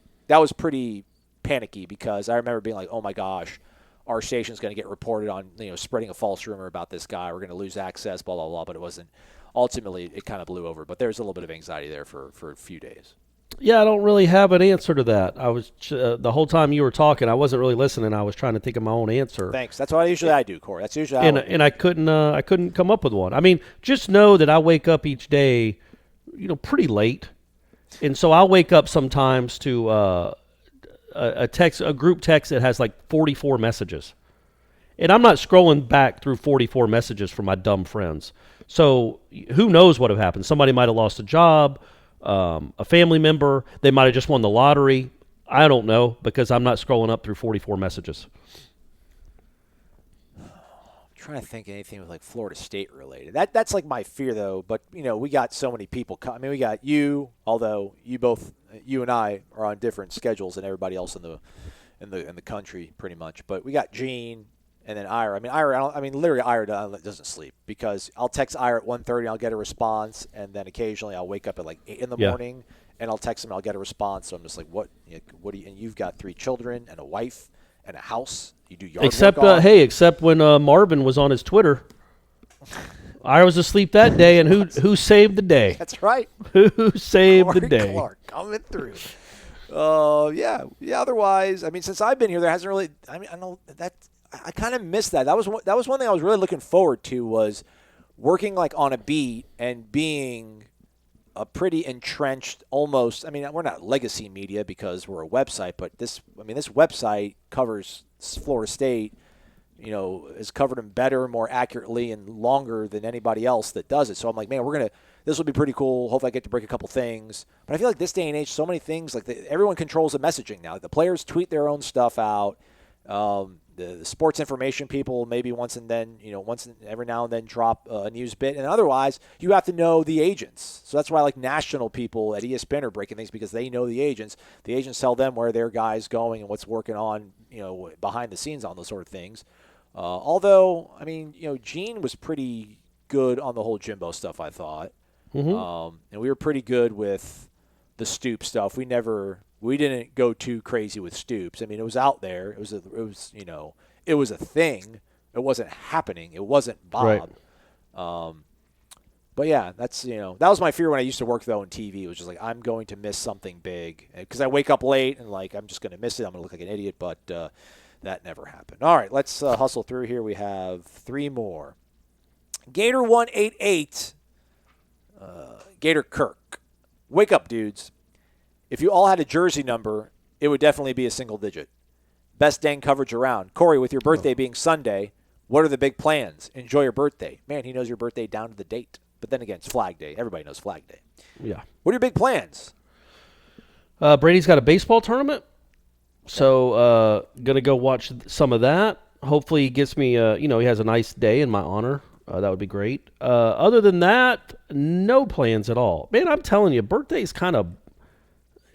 pretty panicky because I remember being like, oh, my gosh, our station's going to get reported on, spreading a false rumor about this guy. We're going to lose access, blah, blah, blah. But it wasn't. Ultimately, it kind of blew over. But there's a little bit of anxiety there for a few days. Yeah, I don't really have an answer to that. I was the whole time you were talking, I wasn't really listening. I was trying to think of my own answer. Thanks. That's what I do, Corey. That's usually and I couldn't come up with one. I mean, just know that I wake up each day, pretty late, and so I'll wake up sometimes to a group text that has like 44 messages, and I'm not scrolling back through 44 messages from my dumb friends. So who knows what have happened? Somebody might have lost a job. A family member, they might have just won the lottery. I don't know because I'm not scrolling up through 44 messages. I'm trying to think of anything with like Florida State related. That's like my fear though. But we got so many people. I mean, we got you. Although you and I are on different schedules than everybody else in the country, pretty much. But we got Gene. And then Ira. Literally Ira doesn't sleep because I'll text Ira at 1:30 and I'll get a response, and then occasionally I'll wake up at like 8 in the morning and I'll text him and I'll get a response. So I'm just like, what do you? And you've got 3 children and a wife and a house. You do yard work except when Marvin was on his Twitter, Ira was asleep that day, and who saved the day? That's right. Who saved Corey the day? Clark coming through. Yeah. Otherwise, since I've been here, there hasn't really. I know that. I kind of missed that. That was one thing I was really looking forward to was working like on a beat and being a pretty entrenched almost. I mean, we're not legacy media because we're a website, but this website covers Florida State. Has covered them better, more accurately, and longer than anybody else that does it. So I'm like, man, this will be pretty cool. Hopefully I get to break a couple things. But I feel like this day and age, so many things, like everyone controls the messaging now. The players tweet their own stuff out. The sports information people maybe once every now and then drop a news bit. And otherwise, you have to know the agents. So that's why like national people at ESPN are breaking things because they know the agents. The agents tell them where their guy's going and what's working on, behind the scenes on those sort of things. Although, Gene was pretty good on the whole Jimbo stuff, I thought. Mm-hmm. And we were pretty good with the Stoop stuff. We didn't go too crazy with Stoops. I mean, it was out there. It was a thing. It wasn't happening. It wasn't Bob. Right. But yeah, that's that was my fear when I used to work though in TV. It was just like I'm going to miss something big because I wake up late and like I'm just going to miss it. I'm going to look like an idiot. But that never happened. All right, let's hustle through here. We have 3 more. Gator 188. Gator Kirk. Wake up, dudes. If you all had a jersey number, it would definitely be a single digit. Best dang coverage around. Corey, with your birthday being Sunday, what are the big plans? Enjoy your birthday. Man, he knows your birthday down to the date. But then again, it's Flag Day. Everybody knows Flag Day. Yeah. What are your big plans? Brady's got a baseball tournament, so going to go watch some of that. Hopefully he gets me, he has a nice day in my honor. That would be great. Other than that, no plans at all. Man, I'm telling you, birthday's kind of...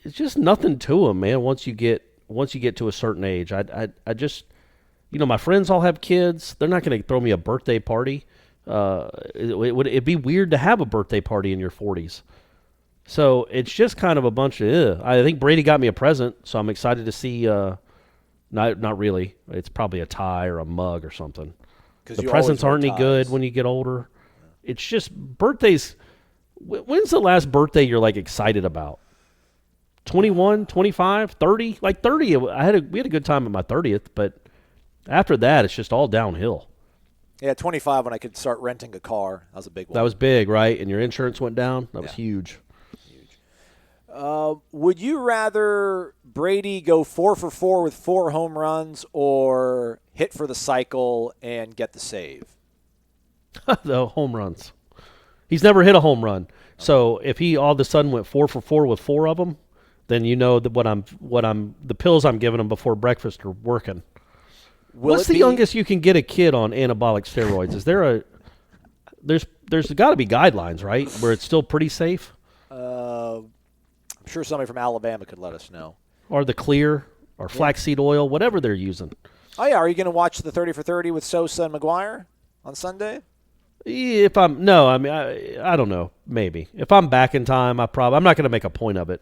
It's just nothing to them, man. Once you get to a certain age, I just, my friends all have kids. They're not going to throw me a birthday party. It'd be weird to have a birthday party in your 40s. So it's just kind of a bunch of. I think Brady got me a present, so I'm excited to see. Not really. It's probably a tie or a mug or something. The presents aren't any good when you get older. It's just birthdays. When's the last birthday you're like excited about? 21, 25, 30? Like 30, we had a good time at my 30th, but after that, it's just all downhill. Yeah, 25 when I could start renting a car. That was a big one. That was big, right? And your insurance went down? That was huge. Would you rather Brady go 4 for 4 with 4 home runs or hit for the cycle and get the save? The home runs. He's never hit a home run. So if he all of a sudden went 4 for 4 with 4 of them, then you know that the pills I'm giving him before breakfast are working. What's the youngest you can get a kid on anabolic steroids? Is there a there's got to be guidelines, right, where it's still pretty safe? I'm sure somebody from Alabama could let us know. Or the clear or flaxseed oil, whatever they're using. Oh yeah, are you going to watch the 30 for 30 with Sosa and McGuire on Sunday? I don't know. Maybe if I'm back in time, I'm not going to make a point of it.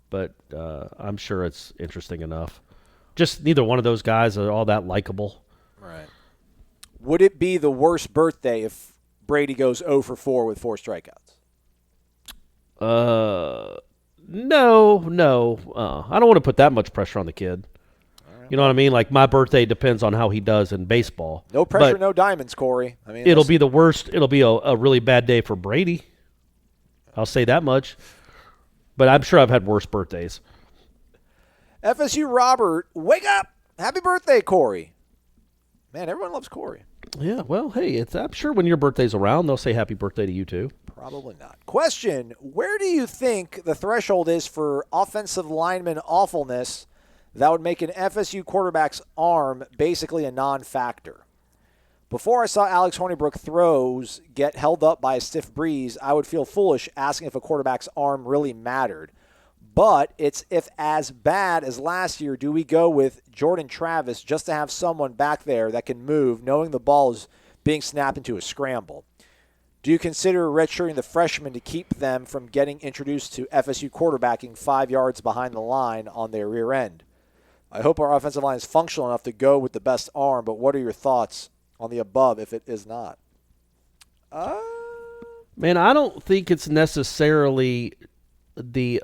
But I'm sure it's interesting enough. Just neither one of those guys are all that likable. Right. Would it be the worst birthday if Brady goes 0 for 4 with 4 strikeouts? No. I don't want to put that much pressure on the kid. Right. You know what I mean? Like, my birthday depends on how he does in baseball. No pressure, no diamonds, Corey. I mean, it'll be the worst. It'll be a really bad day for Brady. I'll say that much. But I'm sure I've had worse birthdays. FSU Robert, wake up! Happy birthday, Corey. Man, everyone loves Corey. Yeah, well, hey, I'm sure when your birthday's around, they'll say happy birthday to you too. Probably not. Question, where do you think the threshold is for offensive lineman awfulness that would make an FSU quarterback's arm basically a non-factor? Before I saw Alex Hornibrook throws get held up by a stiff breeze, I would feel foolish asking if a quarterback's arm really mattered. But it's if as bad as last year, do we go with Jordan Travis just to have someone back there that can move, knowing the ball is being snapped into a scramble? Do you consider redshirting the freshmen to keep them from getting introduced to FSU quarterbacking 5 yards behind the line on their rear end? I hope our offensive line is functional enough to go with the best arm, but what are your thoughts on the above if it is not? Man, I don't think it's necessarily the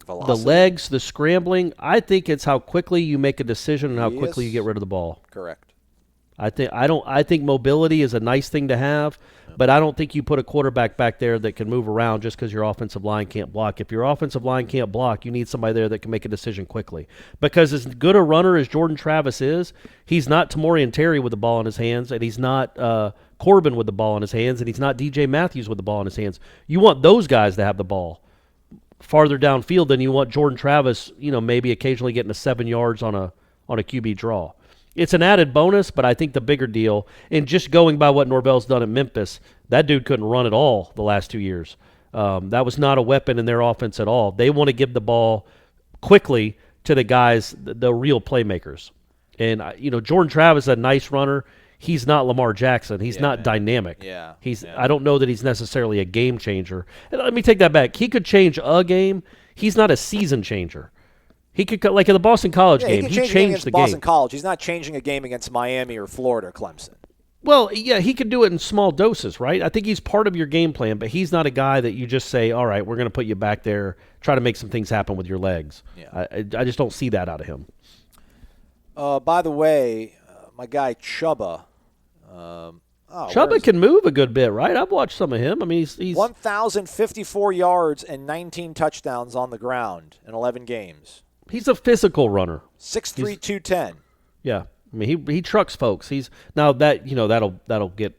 legs, the scrambling. I think it's how quickly you make a decision and how quickly you get rid of the ball. Correct. I think mobility is a nice thing to have, but I don't think you put a quarterback back there that can move around just because your offensive line can't block. If your offensive line can't block, you need somebody there that can make a decision quickly. Because as good a runner as Jordan Travis is, he's not Tamorrion Terry with the ball in his hands, and he's not Corbin with the ball in his hands, and he's not DJ Matthews with the ball in his hands. You want those guys to have the ball farther downfield than you want Jordan Travis, maybe occasionally getting 7 yards on a QB draw. It's an added bonus, but I think the bigger deal, and just going by what Norvell's done at Memphis, that dude couldn't run at all the last 2 years. That was not a weapon in their offense at all. They want to give the ball quickly to the guys, the real playmakers. And, Jordan Travis is a nice runner. He's not Lamar Jackson. He's not dynamic. Yeah. I don't know that he's necessarily a game changer. And let me take that back. He could change a game. He's not a season changer. He could, like in the Boston College game, he changed the game. Boston College. He's not changing a game against Miami or Florida or Clemson. Well, yeah, he could do it in small doses, right? I think he's part of your game plan, but he's not a guy that you just say, all right, we're going to put you back there, try to make some things happen with your legs. Yeah. I just don't see that out of him. By the way, my guy Chubba. Chubba can move a good bit, right? I've watched some of him. I mean, he's 1,054 yards and 19 touchdowns on the ground in 11 games. He's a physical runner. 6'3", 210. Yeah, I mean he trucks folks. He's now that that'll get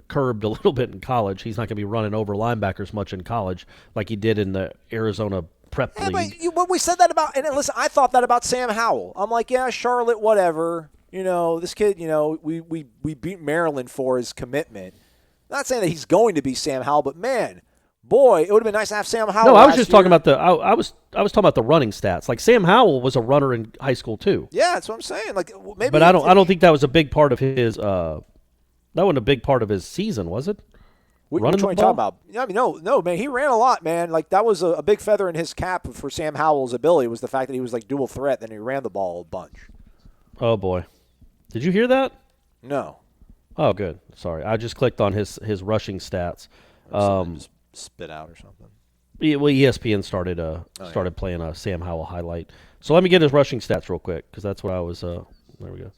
curbed a little bit in college. He's not going to be running over linebackers much in college like he did in the Arizona prep league. But we said that about, and listen, I thought that about Sam Howell. I'm like, yeah, Charlotte, whatever. This kid, we beat Maryland for his commitment. Not saying that he's going to be Sam Howell, but man, boy, it would have been nice to have Sam Howell. No, I was just talking about I was talking about the running stats. Like Sam Howell was a runner in high school too. Yeah, that's what I'm saying. Like maybe, but I don't think that was a big part of his. That wasn't a big part of his season, was it? Which one are you talking about? I mean, no, man. He ran a lot, man. Like that was a big feather in his cap for Sam Howell's ability was the fact that he was like dual threat. Then he ran the ball a bunch. Oh boy. Did you hear that? No. Oh, good. Sorry. I just clicked on his rushing stats. Just spit out or something. Yeah, well, ESPN started playing a Sam Howell highlight. So let me get his rushing stats real quick because that's what I was there we go.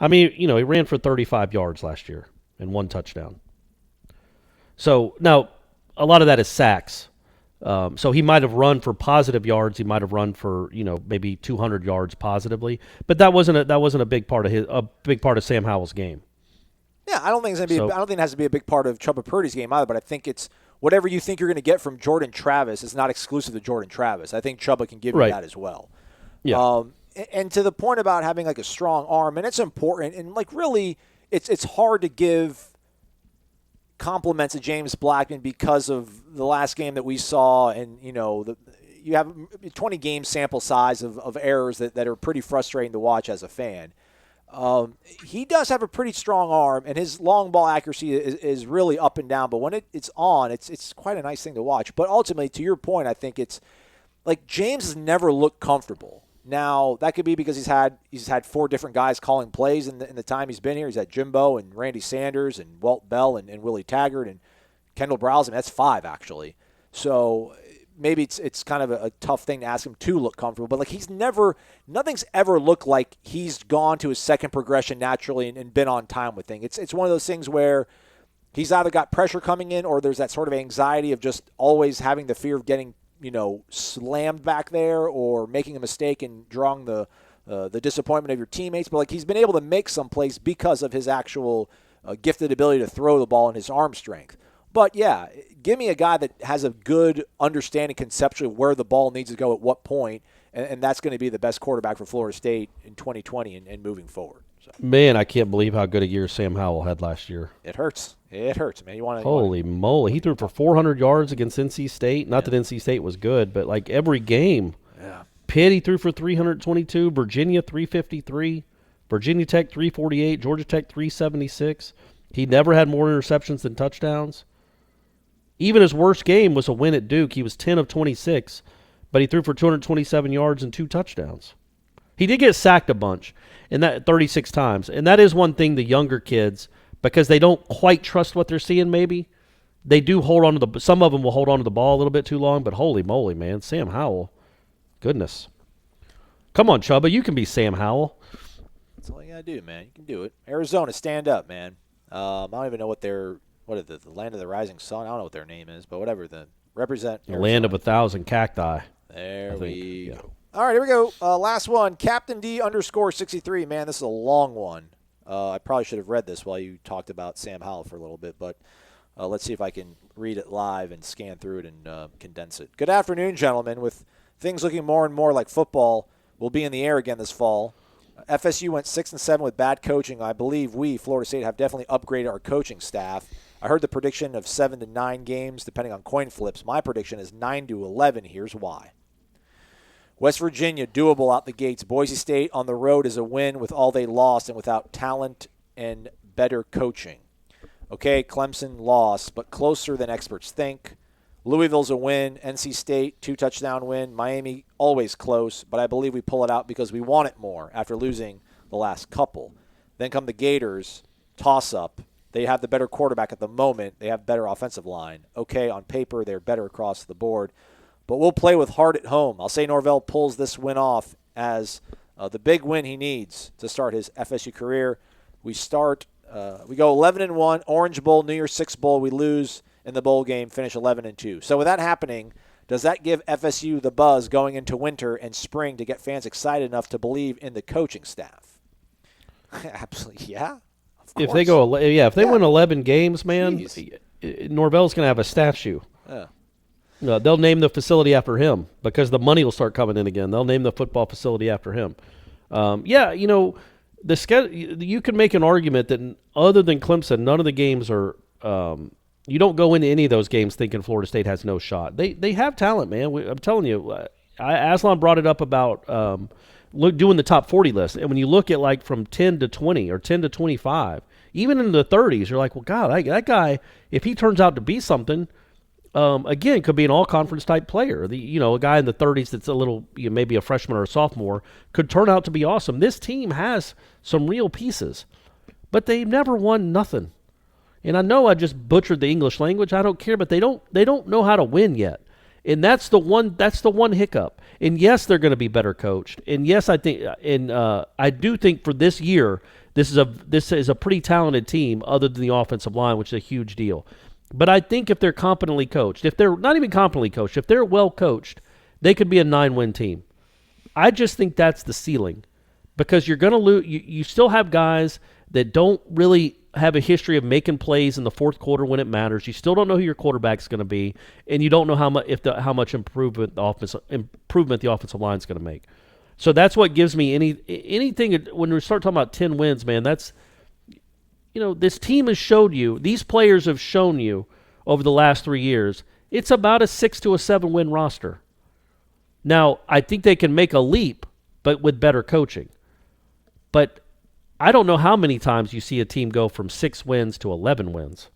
I mean, he ran for 35 yards last year and 1 touchdown. So now a lot of that is sacks. So he might have run for positive yards. He might have run for maybe 200 yards positively, but that wasn't a big part of Sam Howell's game. Yeah, I don't think I don't think it has to be a big part of Chubba Purdy's game either. But I think it's whatever you think you're going to get from Jordan Travis is not exclusive to Jordan Travis. I think Chubba can give you that as well. Yeah. And to the point about having like a strong arm, and it's important, and like really, it's hard to give compliments to James Blackman because of the last game that we saw, and you have 20 game sample size of errors that are pretty frustrating to watch as a fan. He does have a pretty strong arm, and his long ball accuracy is really up and down. But when it's on, it's quite a nice thing to watch. But ultimately, to your point, I think it's like James has never looked comfortable. Now that could be because he's had 4 different guys calling plays in the time he's been here. He's had Jimbo and Randy Sanders and Walt Bell and Willie Taggart and Kendall Browse. I mean, that's 5 actually. So maybe it's kind of a tough thing to ask him to look comfortable. But like nothing's ever looked like he's gone to his second progression naturally and been on time with things. It's one of those things where he's either got pressure coming in or there's that sort of anxiety of just always having the fear of getting slammed back there or making a mistake and drawing the disappointment of your teammates. But like he's been able to make some plays because of his actual gifted ability to throw the ball and his arm strength. But yeah, give me a guy that has a good understanding conceptually where the ball needs to go at what point, and that's going to be the best quarterback for Florida State in 2020 and moving forward. So. Man, I can't believe how good a year Sam Howell had last year. It hurts. It hurts, man. Holy moly. He threw for 400 yards against NC State. Not that NC State was good, but like every game. Yeah. Pitt, he threw for 322. Virginia, 353. Virginia Tech, 348. Georgia Tech, 376. He never had more interceptions than touchdowns. Even his worst game was a win at Duke. He was 10 of 26, but he threw for 227 yards and 2 touchdowns. He did get sacked a bunch, and that 36 times. And that is one thing the younger kids, because they don't quite trust what they're seeing maybe, they do hold on to some of them will hold on to the ball a little bit too long, but holy moly, man, Sam Howell, goodness. Come on, Chubba, you can be Sam Howell. That's all you got to do, man. You can do it. Arizona, stand up, man. I don't even know what the land of the rising sun? I don't know what their name is, but whatever. Represent the land of 1,000 cacti. There we go. All right, here we go. Last one. Captain D _63. Man, this is a long one. I probably should have read this while you talked about Sam Howell for a little bit, but let's see if I can read it live and scan through it and condense it. Good afternoon, gentlemen. With things looking more and more like football will be in the air again this fall, FSU went 6-7 with bad coaching. I believe we, Florida State, have definitely upgraded our coaching staff. I heard the prediction of 7 to 9 games, depending on coin flips. My prediction is 9 to 11. Here's why. West Virginia, doable out the gates. Boise State on the road is a win with all they lost and without talent and better coaching. Okay, Clemson lost, but closer than experts think. Louisville's a win. NC State, 2-touchdown win. Miami, always close, but I believe we pull it out because we want it more after losing the last couple. Then come the Gators, toss-up. They have the better quarterback at the moment. They have better offensive line. Okay, on paper, they're better across the board. But we'll play with heart at home. I'll say Norvell pulls this win off as the big win he needs to start his FSU career. We go 11-1, Orange Bowl, New Year's Six Bowl. We lose in the bowl game, finish 11-2. So with that happening, does that give FSU the buzz going into winter and spring to get fans excited enough to believe in the coaching staff? Absolutely, yeah. If they win 11 games, man, Norvell's going to have a statue. Yeah. They'll name the facility after him because the money will start coming in again. They'll name the football facility after him. The schedule. You can make an argument that other than Clemson, none of the games are. You don't go into any of those games thinking Florida State has no shot. They have talent, man. I'm telling you. Aslan brought it up about doing the top 40 list, and when you look at like from 10 to 20 or 10 to 25, even in the 30s, you're like, well, God, that guy, if he turns out to be something. Again, could be an all-conference type player. A guy in the 30s that's a little, maybe a freshman or a sophomore, could turn out to be awesome. This team has some real pieces, but they've never won nothing. And I know I just butchered the English language. I don't care, but they don't know how to win yet. And that's the one hiccup. And yes, they're going to be better coached. And yes, I do think for this year, this is a pretty talented team other than the offensive line, which is a huge deal. But I think if they're competently coached, if they're not even competently coached, if they're well coached, they could be a 9-win team. I just think that's the ceiling because you're going to lose. You still have guys that don't really have a history of making plays in the fourth quarter when it matters. You still don't know who your quarterback's going to be, and you don't know how much improvement the offensive line is going to make. So that's what gives me anything when we start talking about 10 wins, man. That's, this team has showed you, these players have shown you over the last 3 years, it's about a 6 to a 7 win roster. Now, I think they can make a leap, but with better coaching. But I don't know how many times you see a team go from 6 wins to 11 wins.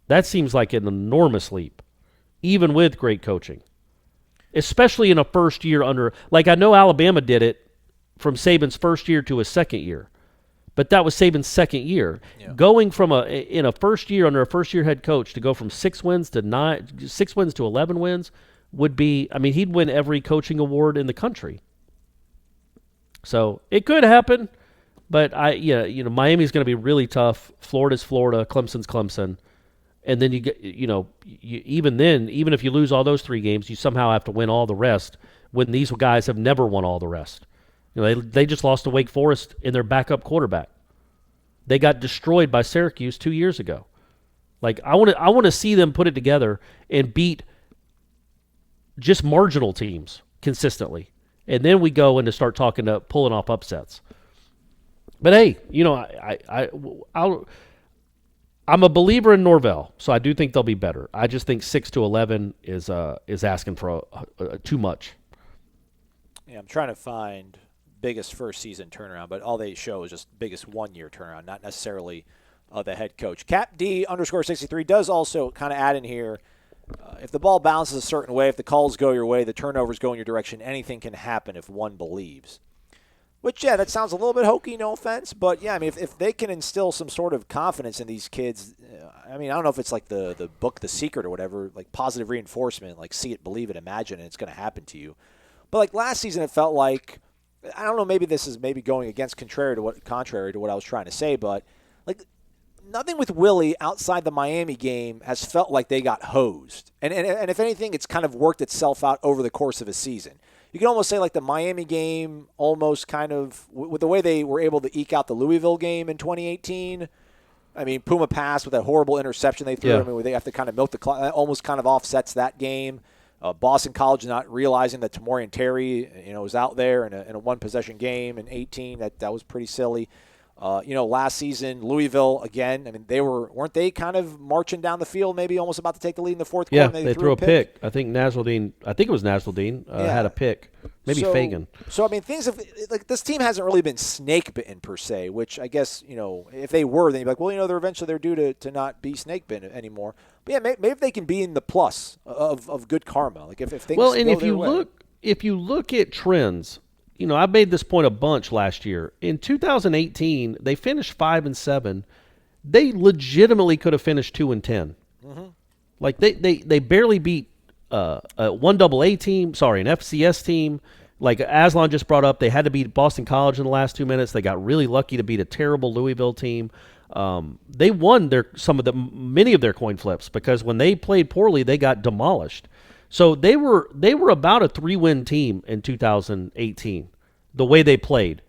That seems like an enormous leap, even with great coaching, especially in a first year under. Like I know Alabama did it from Saban's first year to his second year, but that was Saban's second year. Yeah. Going from in a first year under a first year head coach to go from 6 wins to 11 wins would be. I mean, he'd win every coaching award in the country. So it could happen, but Miami's going to be really tough. Florida's Florida, Clemson's Clemson. And then even if you lose all those 3 games, you somehow have to win all the rest when these guys have never won all the rest. They just lost to Wake Forest in their backup quarterback. They got destroyed by Syracuse 2 years ago. Like I want to see them put it together and beat just marginal teams consistently. And then we go into start talking to pulling off upsets. But hey, I'm a believer in Norvell, so I do think they'll be better. I just think 6 to 11 is asking for too much. Yeah, I'm trying to find biggest first season turnaround, but all they show is just biggest 1 year turnaround, not necessarily the head coach. Cap D _63 does also kind of add in here. If the ball bounces a certain way, if the calls go your way, the turnovers go in your direction, anything can happen if one believes. Which, yeah, that sounds a little bit hokey, no offense. But, yeah, I mean, if they can instill some sort of confidence in these kids, I mean, I don't know if it's like the book The Secret or whatever, like positive reinforcement, like see it, believe it, imagine it, it's going to happen to you. But, like, last season it felt like, I don't know, maybe this is maybe going against contrary to what I was trying to say, but, like, nothing with Willie outside the Miami game has felt like they got hosed. And if anything, it's kind of worked itself out over the course of a season. You can almost say like the Miami game almost kind of, with the way they were able to eke out the Louisville game in 2018. I mean, Puma passed with that horrible interception they threw. Yeah. I mean, they have to kind of milk the clock. That almost kind of offsets that game. Boston College not realizing that Tamorrion Terry, was out there in a one-possession game in 18. That was pretty silly. Last season, Louisville, again, I mean, weren't they kind of marching down the field, maybe almost about to take the lead in the fourth quarter? Yeah, they threw a pick. I think it was Nasruddin had a pick. Maybe Fagan. So, I mean, things have, like, this team hasn't really been snake-bitten per se, which I guess, if they were, then you'd be like, well, they're due to not be snake-bitten anymore. But, yeah, maybe they can be in the plus of good karma. Like, if things well, and go if you look at trends, I made this point a bunch last year. In 2018, they finished 5-7. They legitimately could have finished 2-10. Mm-hmm. Like they barely beat a 1AA team. Sorry, an FCS team. Like Aslan just brought up, they had to beat Boston College in the last 2 minutes. They got really lucky to beat a terrible Louisville team. They won many of their coin flips because when they played poorly, they got demolished. So they were about a 3-win team in 2018, the way they played.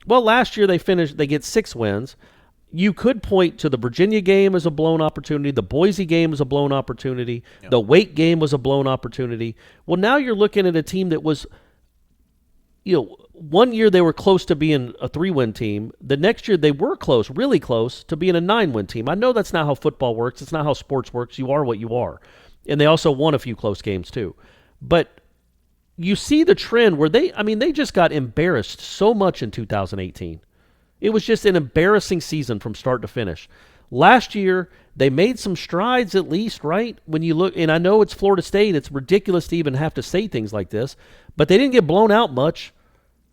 Well, last year they get 6 wins. You could point to the Virginia game as a blown opportunity. The Boise game was a blown opportunity. Yep. The Wake game was a blown opportunity. Well, now you're looking at a team that was, 1 year they were close to being a 3-win team. The next year they were close, really close, to being a 9-win team. I know that's not how football works. It's not how sports works. You are what you are. And they also won a few close games too. But you see the trend where they just got embarrassed so much in 2018. It was just an embarrassing season from start to finish. Last year, they made some strides at least, right? When you look, and I know it's Florida State. It's ridiculous to even have to say things like this, but they didn't get blown out much.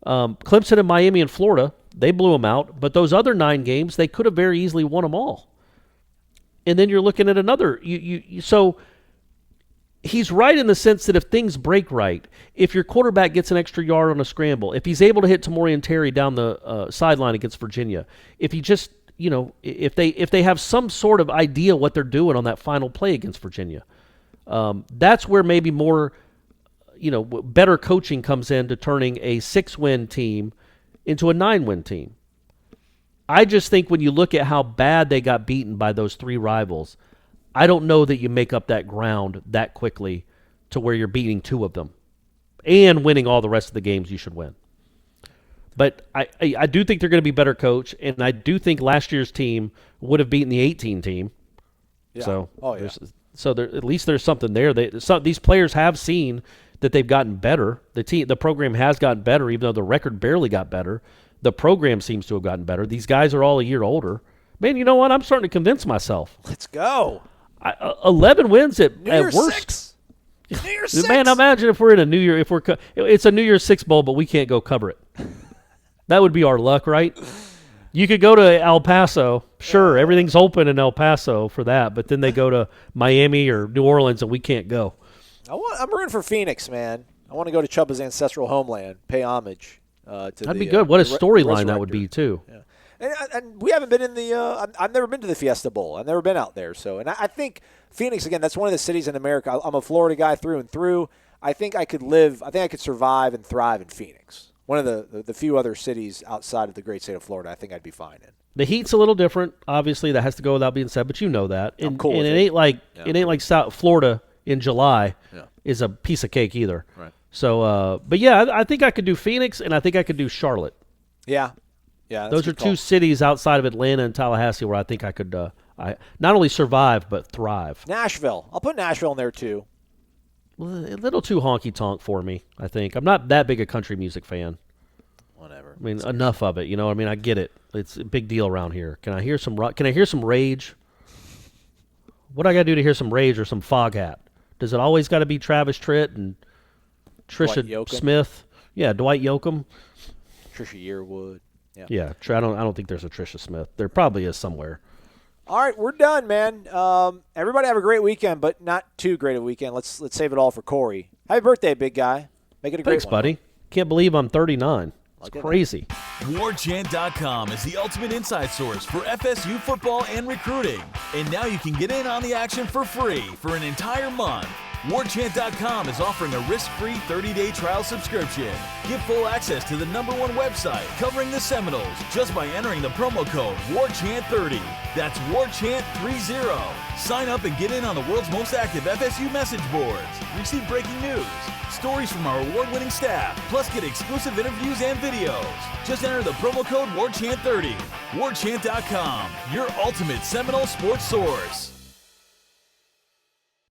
Clemson and Miami and Florida, they blew them out. But those other 9 games, they could have very easily won them all. And then you're looking at another. So he's right in the sense that if things break right, if your quarterback gets an extra yard on a scramble, if he's able to hit Tamorrion Terry down the sideline against Virginia, if he just, if they have some sort of idea what they're doing on that final play against Virginia, that's where maybe more, better coaching comes into turning a 6-win team into a 9-win team. I just think when you look at how bad they got beaten by those 3 rivals, I don't know that you make up that ground that quickly to where you're beating 2 of them and winning all the rest of the games you should win. But I do think they're going to be better coached, and I do think last year's team would have beaten the 18 team. Yeah. So, So at least there's something there. These players have seen that they've gotten better. The program has gotten better, even though the record barely got better. The program seems to have gotten better. These guys are all a year older. Man, you know what? I'm starting to convince myself. Let's go. 11 wins at Year's worst. 6. New Year's 6. Man, imagine if we're in a New Year. It's a New Year's 6 bowl, but we can't go cover it. That would be our luck, right? You could go to El Paso. Sure, everything's open in El Paso for that, but then they go to Miami or New Orleans, and we can't go. I'm rooting for Phoenix, man. I want to go to Chuba's ancestral homeland, pay homage to That'd be good. What a storyline that would be, too. Yeah. And we haven't been in the I've never been to the Fiesta Bowl. I've never been out there. So, and I think Phoenix, again, that's one of the cities in America. I'm a Florida guy through and through. I think I could survive and thrive in Phoenix. One of the few other cities outside of the great state of Florida I think I'd be fine in. The heat's a little different. Obviously, that has to go without being said, but you know that. I'm cool with it ain't like South Florida in July Yeah. is a piece of cake either. Right. So, but yeah, I think I could do Phoenix, and I think I could do Charlotte. Yeah. Yeah. Those are two cities outside of Atlanta and Tallahassee where I think I could not only survive but thrive. Nashville. I'll put Nashville in there too. A little too honky-tonk for me, I think. I'm not that big a country music fan. Whatever. I mean, enough of it. You know what I mean? I get it. It's a big deal around here. Can I hear some rage? What do I got to do to hear some rage or some Foghat? Does it always got to be Travis Tritt and Trisha Smith? Yeah, Dwight Yoakam. Trisha Yearwood. Yeah. I don't think there's a Trisha Smith. There probably is somewhere. All right, we're done, man. Everybody have a great weekend, but not too great a weekend. Let's save it all for Corey. Happy birthday, big guy. Make it a great one. Thanks, buddy. Can't believe I'm 39. It's crazy. Warchant.com is the ultimate inside source for FSU football and recruiting. And now you can get in on the action for free for an entire month. Warchant.com is offering a risk-free 30-day trial subscription. Get full access to the #1 website covering the Seminoles just by entering the promo code WARCHANT30. That's WARCHANT30. Sign up and get in on the world's most active FSU message boards. Receive breaking news, stories from our award-winning staff, plus get exclusive interviews and videos. Just enter the promo code WARCHANT30. Warchant.com, your ultimate Seminole sports source.